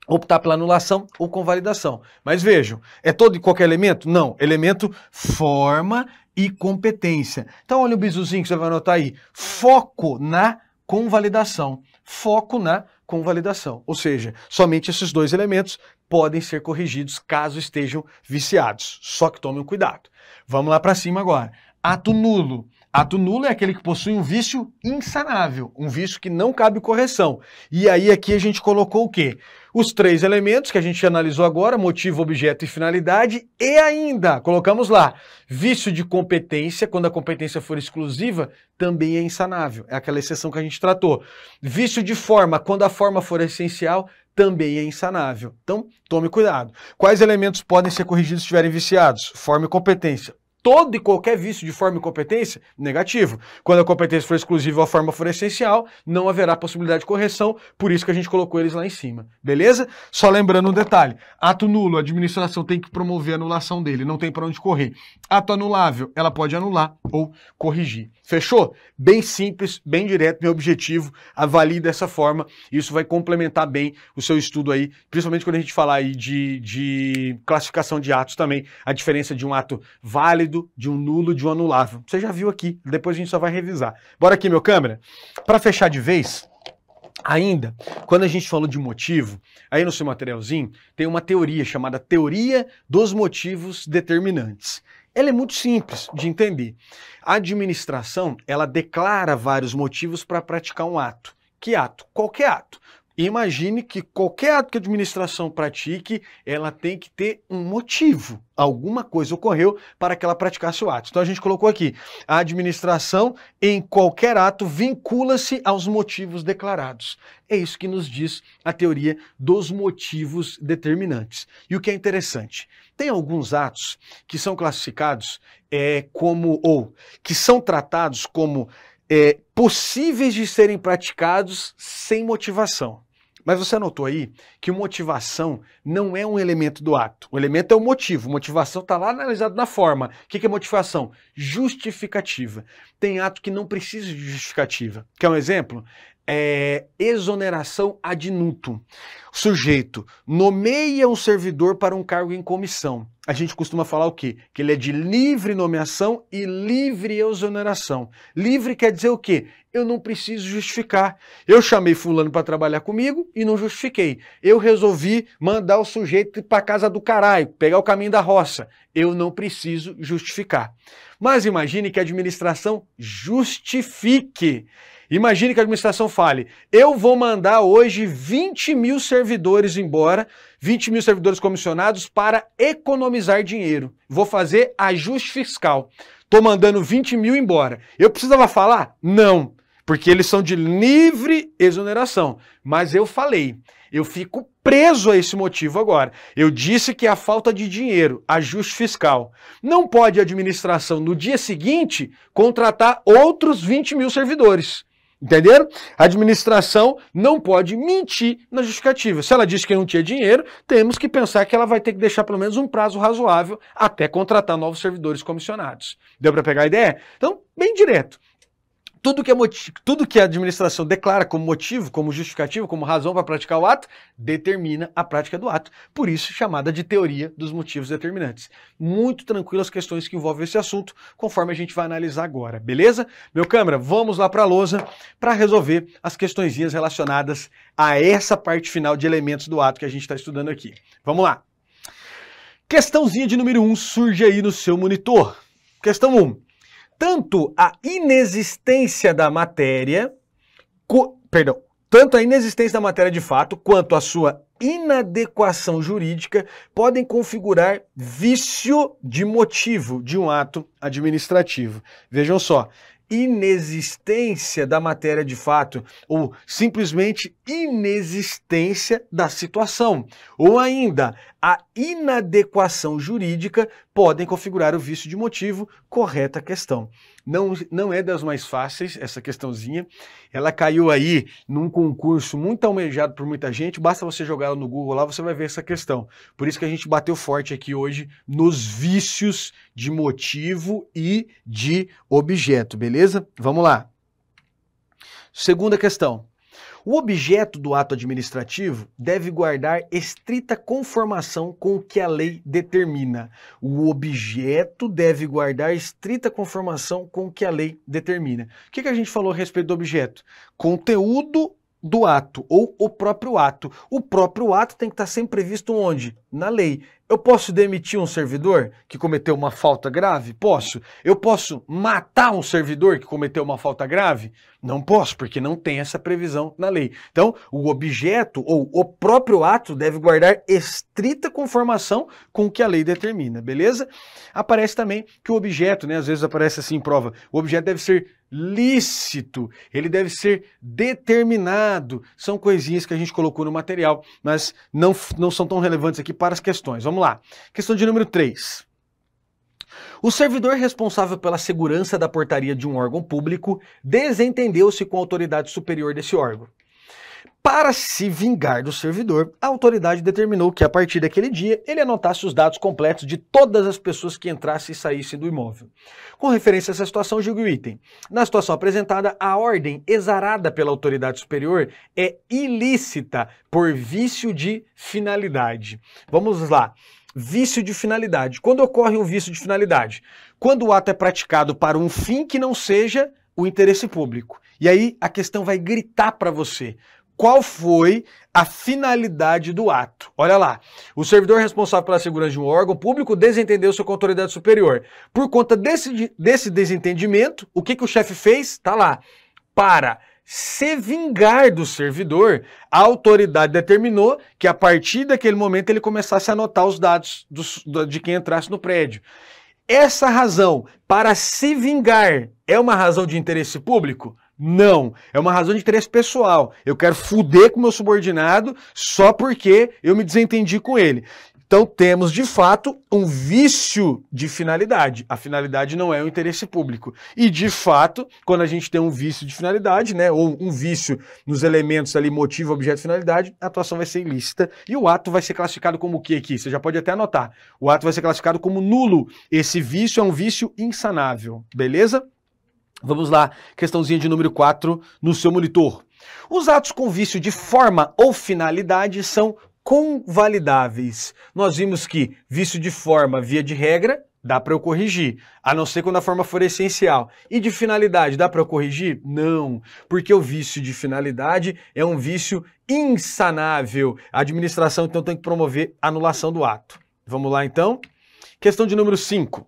S1: optar pela anulação ou convalidação. Mas vejam, é todo e qualquer elemento? Não, elemento forma e competência. Então olha o bizuzinho que você vai anotar aí, foco na convalidação, foco na convalidação, ou seja, somente esses dois elementos podem ser corrigidos caso estejam viciados, só que tomem cuidado. Vamos lá para cima agora, ato nulo. Ato nulo é aquele que possui um vício insanável, um vício que não cabe correção. E aí aqui a gente colocou o quê? Os três elementos que a gente analisou agora, motivo, objeto e finalidade, e ainda colocamos lá, vício de competência, quando a competência for exclusiva, também é insanável, é aquela exceção que a gente tratou. Vício de forma, quando a forma for essencial, também é insanável. Então, tome cuidado. Quais elementos podem ser corrigidos se estiverem viciados? Forma e competência. Todo e qualquer vício de forma e competência, negativo. Quando a competência for exclusiva ou a forma for essencial, não haverá possibilidade de correção, por isso que a gente colocou eles lá em cima. Beleza? Só lembrando um detalhe, ato nulo, a administração tem que promover a anulação dele, não tem para onde correr. Ato anulável, ela pode anular ou corrigir. Fechou? Bem simples, bem direto, meu objetivo, avalie dessa forma, isso vai complementar bem o seu estudo aí, principalmente quando a gente falar aí de classificação de atos também, a diferença de um ato válido, de um nulo, de um anulável. Você já viu aqui, depois a gente só vai revisar. Bora aqui, meu câmera. Para fechar de vez, ainda, quando a gente falou de motivo, aí no seu materialzinho, tem uma teoria chamada teoria dos motivos determinantes. Ela é muito simples de entender. A administração, ela declara vários motivos para praticar um ato. Que ato? Qualquer ato. Imagine que qualquer ato que a administração pratique, ela tem que ter um motivo. Alguma coisa ocorreu para que ela praticasse o ato. Então a gente colocou aqui, a administração em qualquer ato vincula-se aos motivos declarados. É isso que nos diz a teoria dos motivos determinantes. E o que é interessante, tem alguns atos que são classificados que são tratados como possíveis de serem praticados sem motivação. Mas você anotou aí que motivação não é um elemento do ato. O elemento é o motivo. Motivação está lá analisado na forma. O que é motivação? Justificativa. Tem ato que não precisa de justificativa. Quer um exemplo? Exoneração ad nutum. O sujeito nomeia um servidor para um cargo em comissão. A gente costuma falar o quê? Que ele é de livre nomeação e livre exoneração. Livre quer dizer o quê? Eu não preciso justificar. Eu chamei fulano para trabalhar comigo e não justifiquei. Eu resolvi mandar o sujeito para casa do caralho, pegar o caminho da roça. Eu não preciso justificar. Mas imagine que a administração justifique. Imagine que a administração fale, eu vou mandar hoje 20 mil servidores embora, 20 mil servidores comissionados para economizar dinheiro. Vou fazer ajuste fiscal. Estou mandando 20 mil embora. Eu precisava falar? Não, porque eles são de livre exoneração. Mas eu falei, eu fico preso a esse motivo agora. Eu disse que é a falta de dinheiro, ajuste fiscal. Não pode a administração, no dia seguinte, contratar outros 20 mil servidores. Entenderam? A administração não pode mentir na justificativa. Se ela disse que não tinha dinheiro, temos que pensar que ela vai ter que deixar pelo menos um prazo razoável até contratar novos servidores comissionados. Deu para pegar a ideia? Então, bem direto. Tudo que a administração declara como motivo, como justificativo, como razão para praticar o ato, determina a prática do ato. Por isso, chamada de teoria dos motivos determinantes. Muito tranquilo as questões que envolvem esse assunto, conforme a gente vai analisar agora, beleza? Meu câmera, vamos lá para a lousa para resolver as questõezinhas relacionadas a essa parte final de elementos do ato que a gente está estudando aqui. Vamos lá. Questãozinha de número 1 surge aí no seu monitor. Questão 1. Tanto a inexistência da matéria, tanto a inexistência da matéria de fato, quanto a sua inadequação jurídica podem configurar vício de motivo de um ato administrativo. Vejam só, inexistência da matéria de fato, ou simplesmente inexistência da situação, ou ainda a inadequação jurídica podem configurar o vício de motivo. Correta questão. Não é das mais fáceis essa questãozinha, ela caiu aí num concurso muito almejado por muita gente, basta você jogar ela no Google lá, você vai ver essa questão. Por isso que a gente bateu forte aqui hoje nos vícios de motivo e de objeto, beleza? Vamos lá. Segunda questão. O objeto do ato administrativo deve guardar estrita conformação com o que a lei determina. O objeto deve guardar estrita conformação com o que a lei determina. O que a gente falou a respeito do objeto? Conteúdo do ato, ou o próprio ato. O próprio ato tem que estar sempre previsto onde? Na lei. Eu posso demitir um servidor que cometeu uma falta grave? Posso. Eu posso matar um servidor que cometeu uma falta grave? Não posso, porque não tem essa previsão na lei. Então, o objeto ou o próprio ato deve guardar estrita conformação com o que a lei determina, beleza? Aparece também que o objeto, às vezes aparece assim em prova, o objeto deve ser lícito, ele deve ser determinado. São coisinhas que a gente colocou no material, mas não são tão relevantes aqui para as questões. Vamos lá. Questão de número 3. O servidor responsável pela segurança da portaria de um órgão público desentendeu-se com a autoridade superior desse órgão. Para se vingar do servidor, a autoridade determinou que, a partir daquele dia, ele anotasse os dados completos de todas as pessoas que entrassem e saíssem do imóvel. Com referência a essa situação, julgue o item. Na situação apresentada, a ordem exarada pela autoridade superior é ilícita por vício de finalidade. Vamos lá. Vício de finalidade. Quando ocorre um vício de finalidade? Quando o ato é praticado para um fim que não seja o interesse público. E aí a questão vai gritar para você. Qual foi a finalidade do ato? Olha lá, o servidor responsável pela segurança de um órgão público desentendeu-se com a autoridade superior. Por conta desse desentendimento, o que o chefe fez? Tá lá. Para se vingar do servidor, a autoridade determinou que a partir daquele momento ele começasse a anotar os dados de quem entrasse no prédio. Essa razão para se vingar é uma razão de interesse público? Não, é uma razão de interesse pessoal. Eu quero fuder com o meu subordinado só porque eu me desentendi com ele. Então temos, de fato, um vício de finalidade. A finalidade não é o interesse público. E, de fato, quando a gente tem um vício de finalidade, né, ou um vício nos elementos ali, motivo, objeto, finalidade, a atuação vai ser ilícita. E o ato vai ser classificado como o que aqui? Você já pode até anotar. O ato vai ser classificado como nulo. Esse vício é um vício insanável. Beleza? Vamos lá, questãozinha de número 4 no seu monitor. Os atos com vício de forma ou finalidade são convalidáveis. Nós vimos que vício de forma, via de regra, dá para eu corrigir, a não ser quando a forma for essencial. E de finalidade, dá para eu corrigir? Não, porque o vício de finalidade é um vício insanável. A administração, então, tem que promover a anulação do ato. Vamos lá, então. Questão de número 5.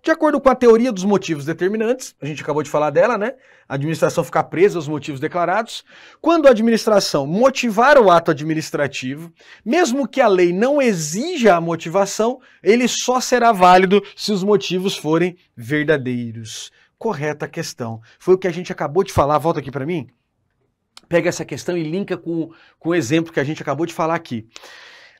S1: De acordo com a teoria dos motivos determinantes, a gente acabou de falar dela, né? A administração ficar presa aos motivos declarados. Quando a administração motivar o ato administrativo, mesmo que a lei não exija a motivação, ele só será válido se os motivos forem verdadeiros. Correta questão. Foi o que a gente acabou de falar. Volta aqui para mim. Pega essa questão e linka com o exemplo que a gente acabou de falar aqui.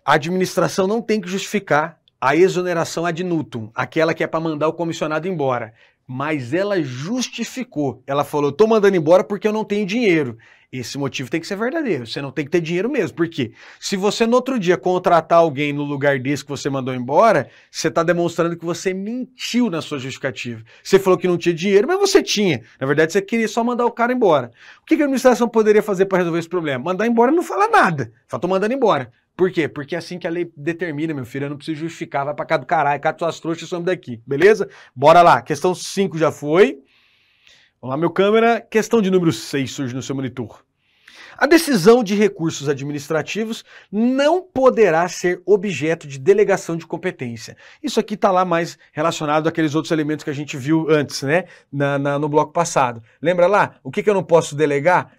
S1: A administração não tem que justificar a exoneração ad nutum, aquela que é para mandar o comissionado embora. Mas ela justificou. Ela falou, estou mandando embora porque eu não tenho dinheiro. Esse motivo tem que ser verdadeiro. Você não tem que ter dinheiro mesmo. Por quê? Se você no outro dia contratar alguém no lugar desse que você mandou embora, você está demonstrando que você mentiu na sua justificativa. Você falou que não tinha dinheiro, mas você tinha. Na verdade, você queria só mandar o cara embora. O que a administração poderia fazer para resolver esse problema? Mandar embora e não falar nada. Só estou mandando embora. Por quê? Porque é assim que a lei determina, meu filho. Eu não preciso justificar. Vai pra cá do caralho. Cata suas trouxas e some daqui. Beleza? Bora lá. Questão 5 já foi. Vamos lá, meu câmera. Questão de número 6 surge no seu monitor. A decisão de recursos administrativos não poderá ser objeto de delegação de competência. Isso aqui está lá mais relacionado àqueles outros elementos que a gente viu antes, né? No bloco passado. Lembra lá? O que eu não posso delegar?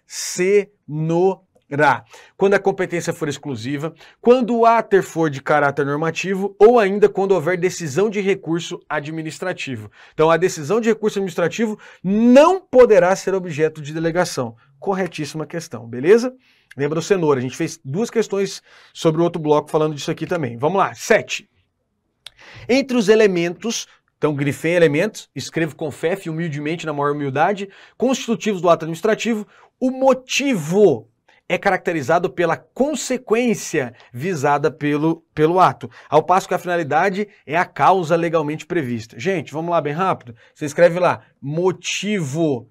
S1: Quando a competência for exclusiva, quando o ater for de caráter normativo ou ainda quando houver decisão de recurso administrativo. Então a decisão de recurso administrativo não poderá ser objeto de delegação. Corretíssima questão, beleza? Lembra do cenoura, a gente fez 2 questões sobre o outro bloco falando disso aqui também. Vamos lá, 7. Entre os elementos, então grifei elementos, escrevo com fé e humildemente na maior humildade, constitutivos do ato administrativo, o motivo é caracterizado pela consequência visada pelo ato, ao passo que a finalidade é a causa legalmente prevista. Gente, vamos lá bem rápido. Você escreve lá, motivo.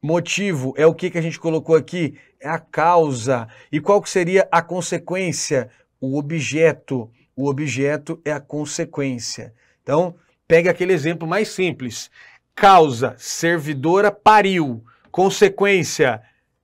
S1: Motivo é o que a gente colocou aqui? É a causa. E qual que seria a consequência? O objeto. O objeto é a consequência. Então, pega aquele exemplo mais simples. Causa, servidora pariu. Consequência,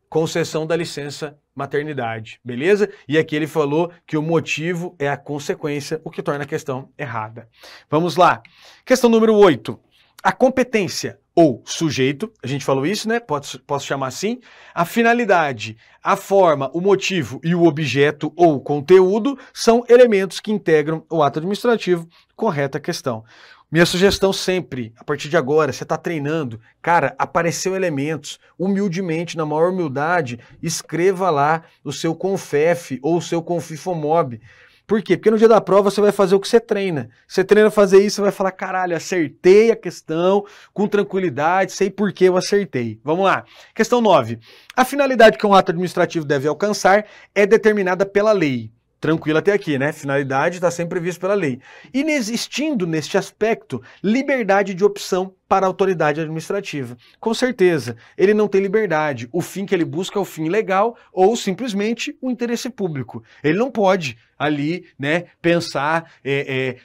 S1: concessão da licença maternidade, beleza? E aqui ele falou que o motivo é a consequência, o que torna a questão errada. Vamos lá. Questão número 8. A competência ou sujeito, a gente falou isso, né? Posso chamar assim. A finalidade, a forma, o motivo e o objeto ou conteúdo são elementos que integram o ato administrativo. Correta questão. Minha sugestão sempre, a partir de agora, você está treinando, cara, apareceu elementos, humildemente, na maior humildade, escreva lá o seu CONFEF ou o seu CONFIFOMOB. Por quê? Porque no dia da prova você vai fazer o que você treina. Você treina fazer isso, você vai falar, caralho, acertei a questão com tranquilidade, sei por que eu acertei. Vamos lá. Questão 9. A finalidade que um ato administrativo deve alcançar é determinada pela lei. Tranquilo até aqui, né? Finalidade está sempre prevista pela lei. Inexistindo, neste aspecto, liberdade de opção para a autoridade administrativa. Com certeza, ele não tem liberdade. O fim que ele busca é o fim legal ou simplesmente o interesse público. Ele não pode ali, né, pensar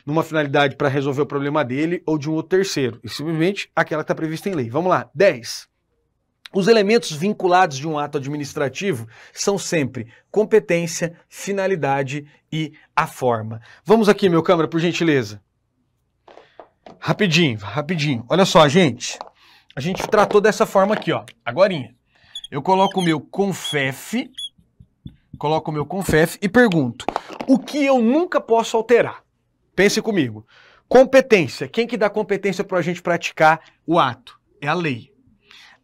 S1: numa finalidade para resolver o problema dele ou de um outro terceiro. E simplesmente aquela que está prevista em lei. Vamos lá. 10. Os elementos vinculados de um ato administrativo são sempre competência, finalidade e a forma. Vamos aqui, meu câmera, por gentileza. Rapidinho, rapidinho. Olha só, gente. A gente tratou dessa forma aqui, ó, agorinha. Eu coloco o meu CONFEF, e pergunto, o que eu nunca posso alterar? Pense comigo. Competência. Quem que dá competência para a gente praticar o ato? É a lei.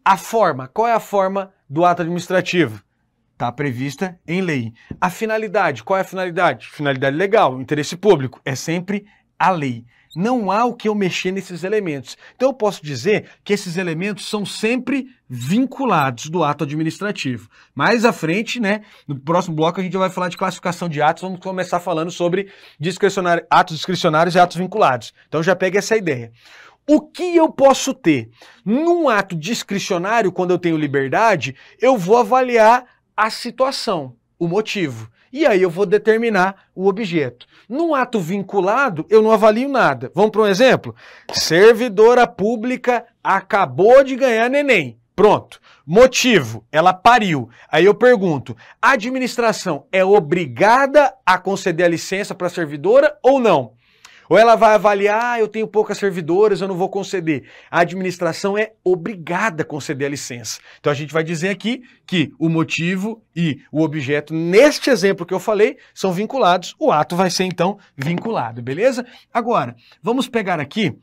S1: A forma. Qual é a forma do ato administrativo? Está prevista em lei. A finalidade. Qual é a finalidade? Finalidade legal, interesse público. É sempre a lei. Não há o que eu mexer nesses elementos. Então eu posso dizer que esses elementos são sempre vinculados do ato administrativo. Mais à frente, né, no próximo bloco a gente vai falar de classificação de atos, vamos começar falando sobre atos discricionários e atos vinculados. Então já pegue essa ideia. O que eu posso ter? Num ato discricionário, quando eu tenho liberdade, eu vou avaliar a situação, o motivo. E aí eu vou determinar o objeto. Num ato vinculado, eu não avalio nada. Vamos para um exemplo? Servidora pública acabou de ganhar neném. Pronto. Motivo, ela pariu. Aí eu pergunto, a administração é obrigada a conceder a licença para a servidora ou não? Ou ela vai avaliar, eu tenho poucas servidoras, eu não vou conceder. A administração é obrigada a conceder a licença. Então a gente vai dizer aqui que o motivo e o objeto, neste exemplo que eu falei, são vinculados. O ato vai ser então vinculado, beleza? Agora, vamos pegar aqui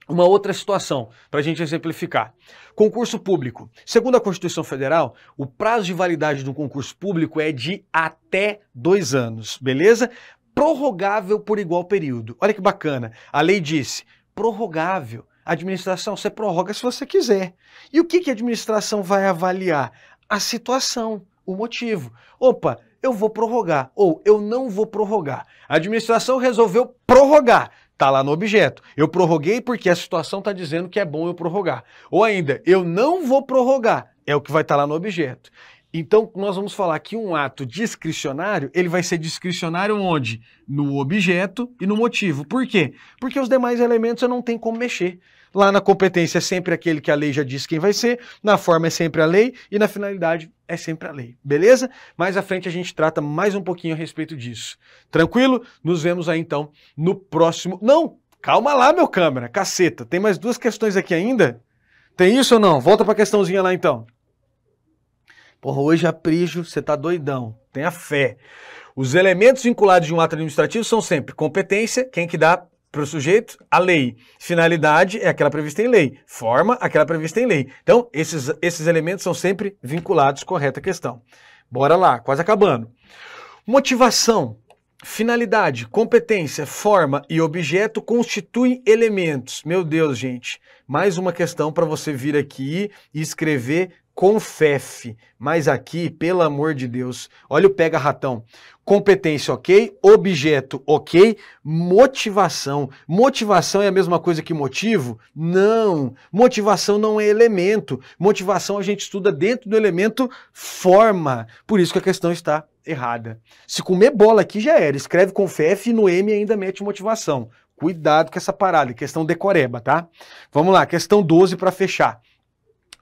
S1: uma outra situação para a gente exemplificar. Concurso público. Segundo a Constituição Federal, o prazo de validade do concurso público é de até 2 anos, beleza? Prorrogável por igual período. Olha que bacana. A lei disse, prorrogável. A administração, você prorroga se você quiser. E o que a administração vai avaliar? A situação, o motivo. Opa, eu vou prorrogar ou eu não vou prorrogar. A administração resolveu prorrogar. Está lá no objeto. Eu prorroguei porque a situação está dizendo que é bom eu prorrogar. Ou ainda, eu não vou prorrogar. É o que vai estar lá no objeto. Então, nós vamos falar que um ato discricionário, ele vai ser discricionário onde? No objeto e no motivo. Por quê? Porque os demais elementos eu não tenho como mexer. Lá na competência é sempre aquele que a lei já diz quem vai ser, na forma é sempre a lei e na finalidade é sempre a lei. Beleza? Mais à frente a gente trata mais um pouquinho a respeito disso. Tranquilo? Nos vemos aí então no próximo... Não! Calma lá, meu câmera, caceta. Tem mais 2 questões aqui ainda? Tem isso ou não? Volta para a questãozinha lá então. Porra, hoje, Aprígio, você tá doidão. Tenha fé. Os elementos vinculados de um ato administrativo são sempre competência, quem que dá para o sujeito? A lei. Finalidade é aquela prevista em lei. Forma, aquela prevista em lei. Então, esses elementos são sempre vinculados, correta questão. Bora lá, quase acabando. Motivação, finalidade, competência, forma e objeto constituem elementos. Meu Deus, gente. Mais uma questão para você vir aqui e escrever CONFEF, mas aqui, pelo amor de Deus, olha o pega-ratão. Competência, ok. Objeto, ok. Motivação. Motivação é a mesma coisa que motivo? Não. Motivação não é elemento. Motivação a gente estuda dentro do elemento forma. Por isso que a questão está errada. Se comer bola aqui já era. Escreve CONFEF e no M ainda mete motivação. Cuidado com essa parada. Questão decoreba, tá? Vamos lá, questão 12 para fechar.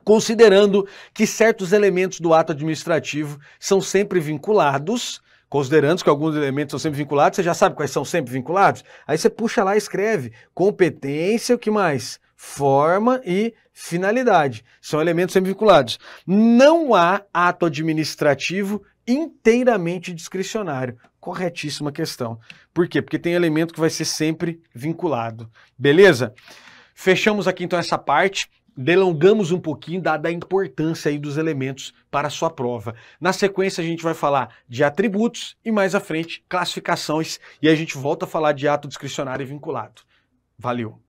S1: Considerando que certos elementos do ato administrativo são sempre vinculados, considerando que alguns elementos são sempre vinculados, você já sabe quais são sempre vinculados? Aí você puxa lá e escreve competência, o que mais? Forma e finalidade. São elementos sempre vinculados. Não há ato administrativo inteiramente discricionário. Corretíssima questão. Por quê? Porque tem elemento que vai ser sempre vinculado. Beleza? Fechamos aqui então essa parte. Delongamos um pouquinho dada a importância aí dos elementos para a sua prova. Na sequência a gente vai falar de atributos e mais à frente classificações e aí a gente volta a falar de ato discricionário e vinculado. Valeu!